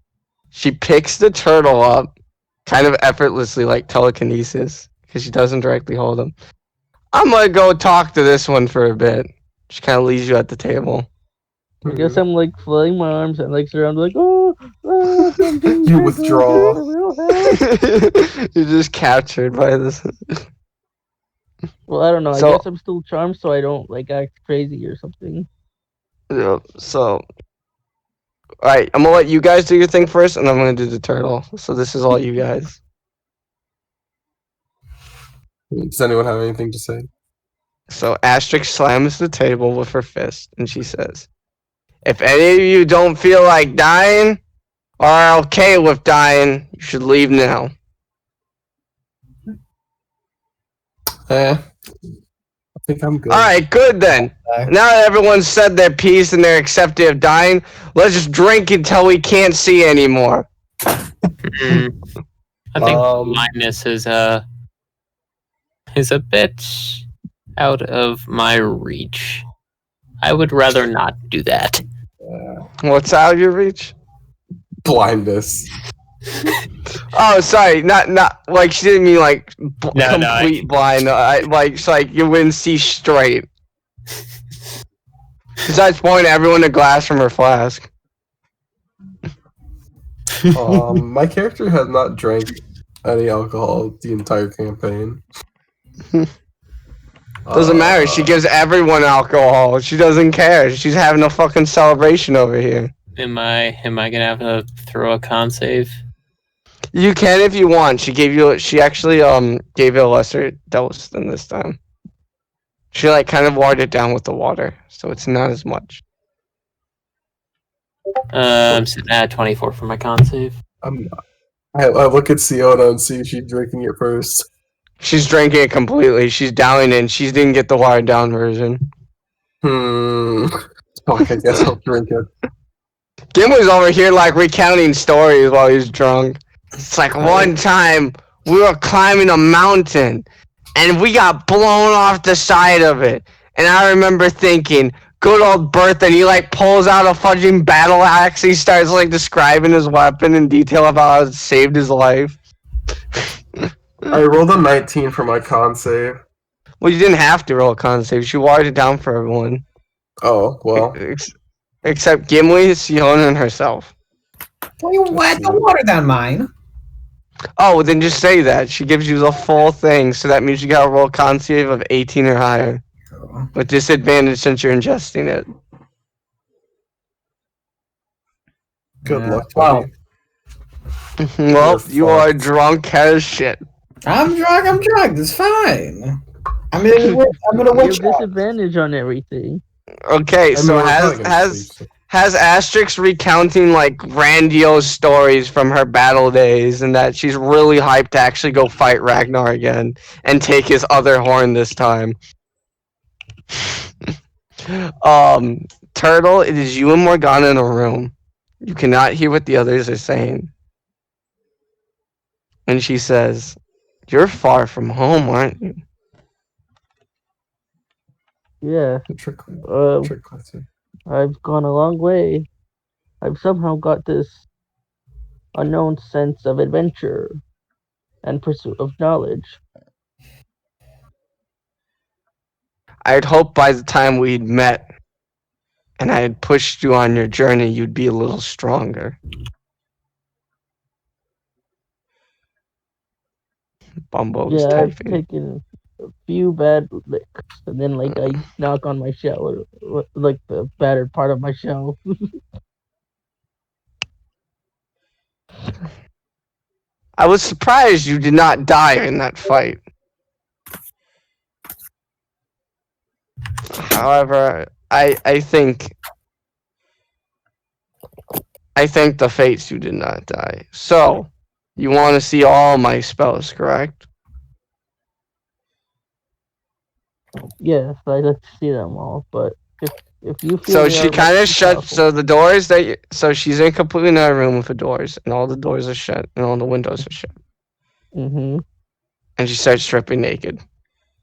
She picks the turtle up, kind of effortlessly, like telekinesis, because she doesn't directly hold him. "I'm gonna go talk to this one for a bit." She kind of leaves you at the table. I guess I'm like flailing my arms and legs around, like, oh, You withdraw. You're just captured by this. Well, I don't know. So- I guess I'm still charmed, so I don't like act crazy or something. Yeah, so, alright, I'm gonna let you guys do your thing first, and I'm gonna do the turtle. So this is all you guys. Does anyone have anything to say? So Asterix slams the table with her fist, and she says, "If any of you don't feel like dying, or are okay with dying, you should leave now." I think I'm good. Alright, good then. Now that everyone's said their piece and they're accepting of dying, let's just drink until we can't see anymore. I think blindness is a bit out of my reach. I would rather not do that. What's out of your reach? Blindness. Oh, sorry, not like she didn't mean like No, complete blind. It's like you wouldn't see straight. Besides pouring everyone a glass from her flask. My character has not drank any alcohol the entire campaign. Doesn't matter. She gives everyone alcohol. She doesn't care. She's having a fucking celebration over here. Am I gonna have to throw a con save? You can if you want. She actually gave you a lesser dose than this time. She like kind of watered it down with the water, so it's not as much. I'm sitting at 24 for my con save. I look at Siona and see if she's drinking it first. She's drinking it completely. She's downing it. And she didn't get the watered down version. Fuck, I guess I'll drink it. Gimli's over here like recounting stories while he's drunk. It's like one time we were climbing a mountain and we got blown off the side of it. And I remember thinking, good old Bertha, and he like pulls out a fucking battle axe. He starts like describing his weapon in detail of how it saved his life. I rolled a 19 for my con save. Well, you didn't have to roll a con save. She watered it down for everyone. Oh, well. Except Gimli, Siona, and herself. Wait, what? Don't water down mine. Oh, well, then just say that. She gives you the full thing, so that means you gotta roll a con save of 18 or higher. With disadvantage since you're ingesting it. Good luck, Wow. buddy. Well, You're you are fucked. drunk as shit. I'm drunk. It's fine. I'm gonna You have witch out. disadvantage on everything. Okay, I mean, so we're probably gonna sleep, so- has Asterix recounting like grandiose stories from her battle days, and that she's really hyped to actually go fight Ragnar again and take his other horn this time. Turtle, it is you and Morgana in a room. You cannot hear what the others are saying. And she says, "You're far from home, aren't you?" Yeah. Trick Um, question. I've gone a long way. I've somehow got this unknown sense of adventure and pursuit of knowledge. I had hoped by the time we'd met and I had pushed you on your journey, you'd be a little stronger. Bumbo's Yeah, I've typing. taken a few bad licks, and then like I knock on my shell, or like the battered part of my shell. I was surprised you did not die in that fight. However, I think the fates you did not die. So, you want to see all my spells, correct? Yes, I'd like to see them all, but if you feel So they she are kind of much too shut. powerful- So the doors so she's in completely another room with the doors, and all the doors are shut, and all the windows are shut. Mhm. And she starts stripping naked,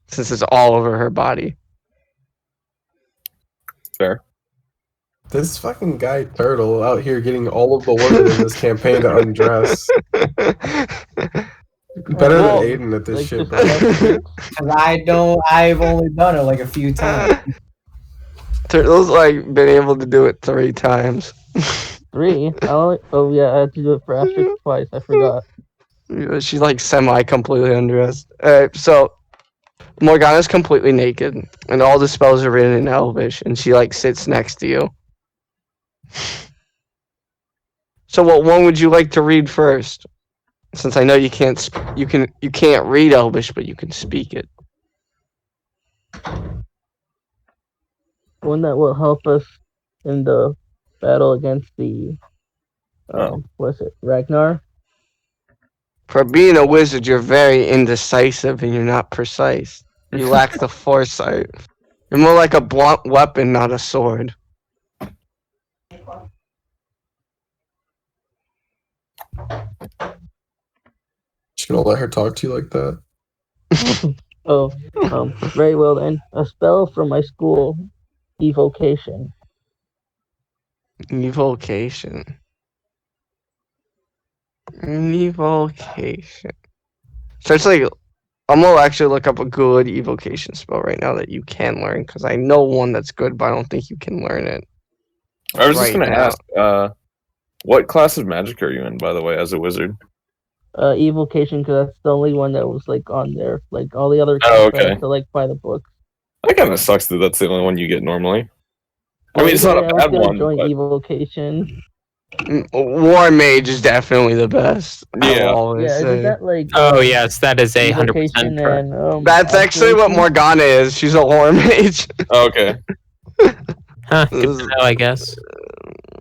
since it's all over her body. Fair. This fucking guy Turtle out here getting all of the women in this campaign to undress. Better Well, than Aiden at this like shit, just bro. Asterix. Cause I've only done it like a few times. Turtle's like been able to do it 3 times. 3. Oh yeah, I had to do it for Asterix twice. I forgot. She's like semi-completely undressed. So Morgana's completely naked, and all the spells are written in Elvish, and she like sits next to you. So what one would you like to read first? Since I know you can't read Elvish, but you can speak it. One that will help us in the battle against the what's it, Ragnar? For being a wizard, you're very indecisive and you're not precise. You lack the foresight. You're more like a blunt weapon, not a sword. Just gonna let her talk to you like that. Oh, very well then. A spell from my school, evocation. Evocation. Evocation. So it's like, I'm gonna actually look up a good evocation spell right now that you can learn, because I know one that's good, but I don't think you can learn it. I was just Right gonna now. ask, what class of magic are you in, by the way, as a wizard? Evocation, because that's the only one that was like on there. Like all the other Oh, classes, I okay. had to like buy the book. That kind of sucks that that's the only one you get normally. I mean, it's Well, not yeah, a I was bad gonna one, join but evocation. War Mage is definitely the best. I will Yeah. always Yeah, say. isn't that like Oh yes, that is 100% evocation correct. and That's actually what observation? Morgana is. She's a War Mage. okay. Huh, good to know, I guess.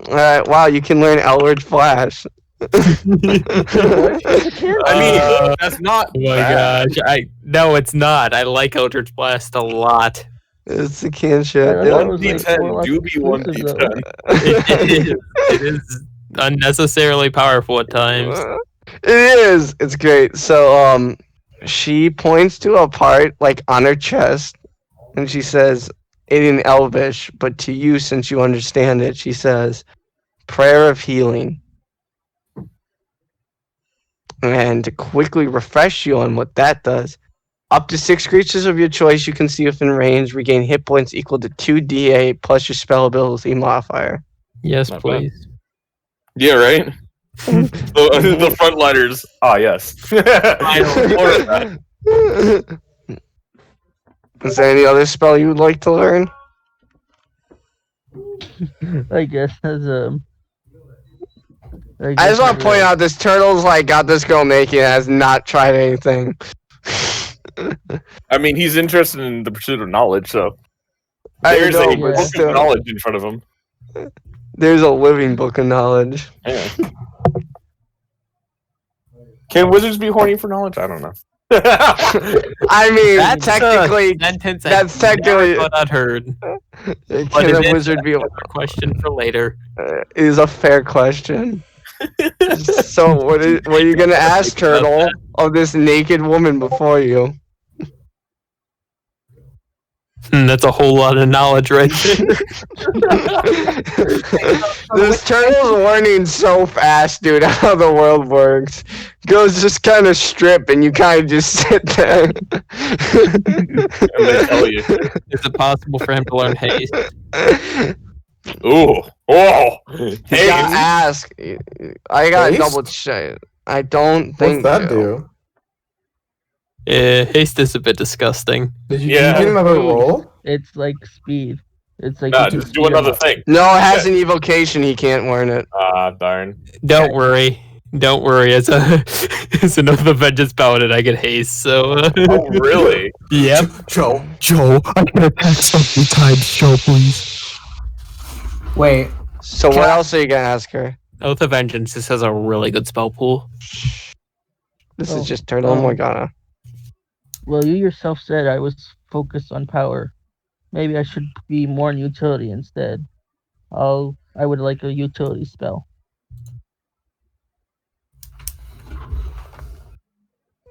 Alright, wow, you can learn Eldritch Flash. What? It's a cantrip. I mean, that's not Oh my bad. gosh, no, it's not. I like Eldritch Blast a lot. It's a cantrip. I thought it One was, like, 1d10 Warlock do be one exclusive, d10. It is unnecessarily powerful at times. It is. It's great. So, she points to a part like on her chest, and she says it in Elvish, but to you, since you understand it, she says, "Prayer of healing." And to quickly refresh you on what that does, Up to 6 creatures of your choice you can see within range regain hit points equal to 2d8 plus your spell ability modifier. Yes, Not please. Yeah, right? the frontliners. Ah, yes. I don't order that. Is there any other spell you would like to learn? I guess as I just want to point out this turtle's like got this girl naked and has not tried anything. I mean, he's interested in the pursuit of knowledge, so I there's know, a but book still, of knowledge in front of him. there's a living book of knowledge. Yeah. Can wizards be horny for knowledge? I don't know. I mean, That's technically, sentence that's technically. not heard. Can it a is wizard be? Question for later. Is a fair question. So, what are you gonna ask, Turtle, of this naked woman before you? That's a whole lot of knowledge right there. This turtle's learning so fast, dude, how the world works. Goes just kind of strip, and you kind of just sit there. And they tell you. Is it possible for him to learn haste? Ooh. Oh. You Hey. gotta ask. I gotta Haste? double check. I don't What's think that so. do? Haste is a bit disgusting. Did you Yeah. give him another roll? It's like speed. It's like Nah, you can just do speed another up. thing. No, it has an evocation. He can't learn it. Ah, darn. Don't worry. Don't worry. As another vengeance paladin, I get haste. So. Oh, really? Yep. Joe. Joe, I can attack so many times. Joe, please. Wait, So what else are you gonna ask her? Oath of Vengeance. This has a really good spell pool. This Oh, is just Turtle Morgana. Well, you yourself said I was focused on power. Maybe I should be more in utility instead. I would like a utility spell.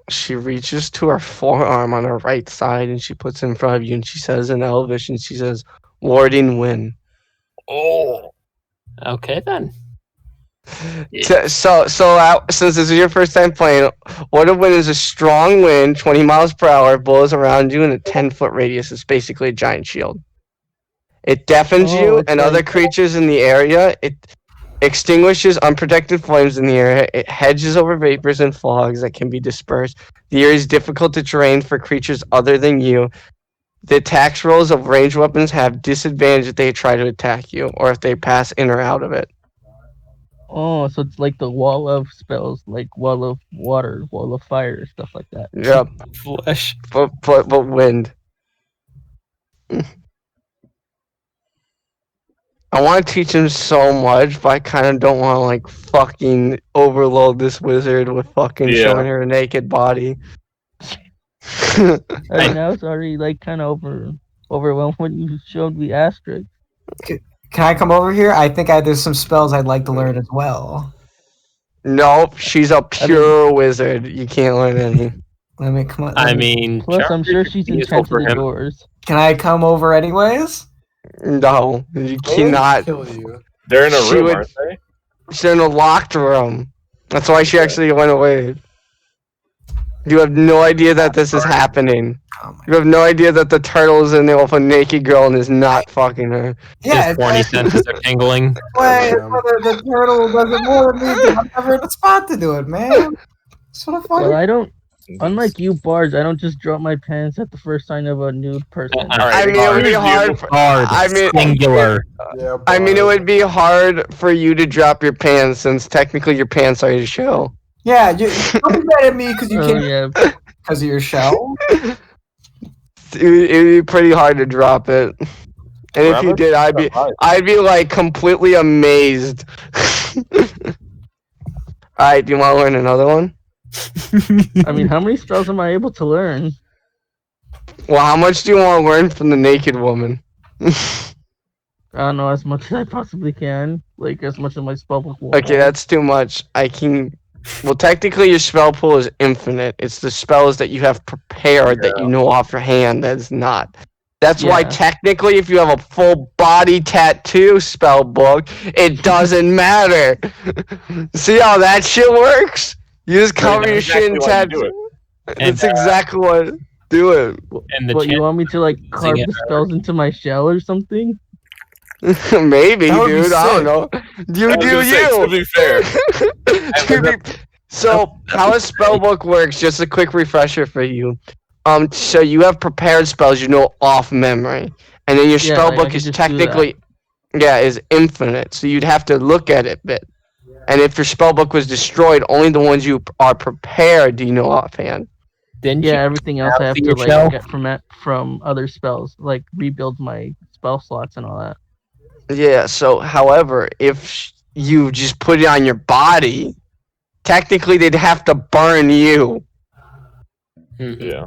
She reaches to her forearm on her right side and she puts it in front of you and she says in Elvish and she says, Warding Wind. Oh. Okay then. So since this is your first time playing, Warding Wind is a strong wind, 20 miles per hour, blows around you in a 10-foot radius. It's basically a giant shield. It deafens you it's and like- other creatures in the area. It extinguishes unprotected flames in the area. It hedges over vapors and fogs that can be dispersed. The area is difficult to terrain for creatures other than you. The attacks rolls of ranged weapons have disadvantage if they try to attack you or if they pass in or out of it. Oh, so it's like the wall of spells, like wall of water, wall of fire, stuff like that. Yep, Flesh. but wind. I want to teach him so much, but I kind of don't want to like fucking overload this wizard with fucking Yeah. showing her naked body. I mean, I was already like kind of overwhelmed when you showed me asterisk. can I come over here? I think there's some spells I'd like to learn as well. Nope, she's a pure wizard. You can't learn any. Let me come on. I mean, Plus, I'm sure she's useful enchanted for him. doors. Can I come over anyways? No, you cannot. Kill you. They're in a She room, would- aren't they? She's in a locked room. That's why she actually went away. You have no idea that this is happening. Oh my- You have no idea that the turtle is in there with a naked girl and is not fucking her. Yeah, His horny senses are tingling. why the turtle does it more than me. I'm never in a spot to do it, man. That's what I Well, fucking. I don't. Unlike you, bards, I don't just drop my pants at the first sign of a nude person. All right, I mean, it would be Bard, hard. For, Bard, I mean, singular. Yeah, I mean, it Bard. would be hard for you to drop your pants since technically your pants are your show. Yeah, you don't be mad at me because you Oh can't yeah, because of your shell. It'd be pretty hard to drop it. And if you did, I'd be like completely amazed. Alright, do you want to learn another one? I mean, how many spells am I able to learn? Well, how much do you want to learn from the naked woman? I don't know, as much as I possibly can. Like, as much as my spell book will. Okay, that's too much. I can. Well, technically, your spell pool is infinite. It's the spells that you have prepared that you know off your hand that is not. That's why Yeah. technically, if you have a full body tattoo spell book, it doesn't matter. See how that shit works? You just cover your shit in exactly why you do tattoo. it. That's exactly what. Do it. And the What, you chance want me to like carve it the spells into my shell or something? Maybe, That would be dude. I don't sick. know. You I was do gonna say, you. to be fair, So how a spell book works? Just a quick refresher for you. So you have prepared spells you know off memory, and then your Yeah, spell like, I book could is just do that. technically, is infinite. So you'd have to look at it a bit. And if your spell book was destroyed, only the ones you are prepared do you know offhand. Didn't Yeah, you everything else I have see to your like shell? get from other spells, like rebuild my spell slots and all that. Yeah. So, however, if you just put it on your body, technically they'd have to burn you. Mhm. yeah.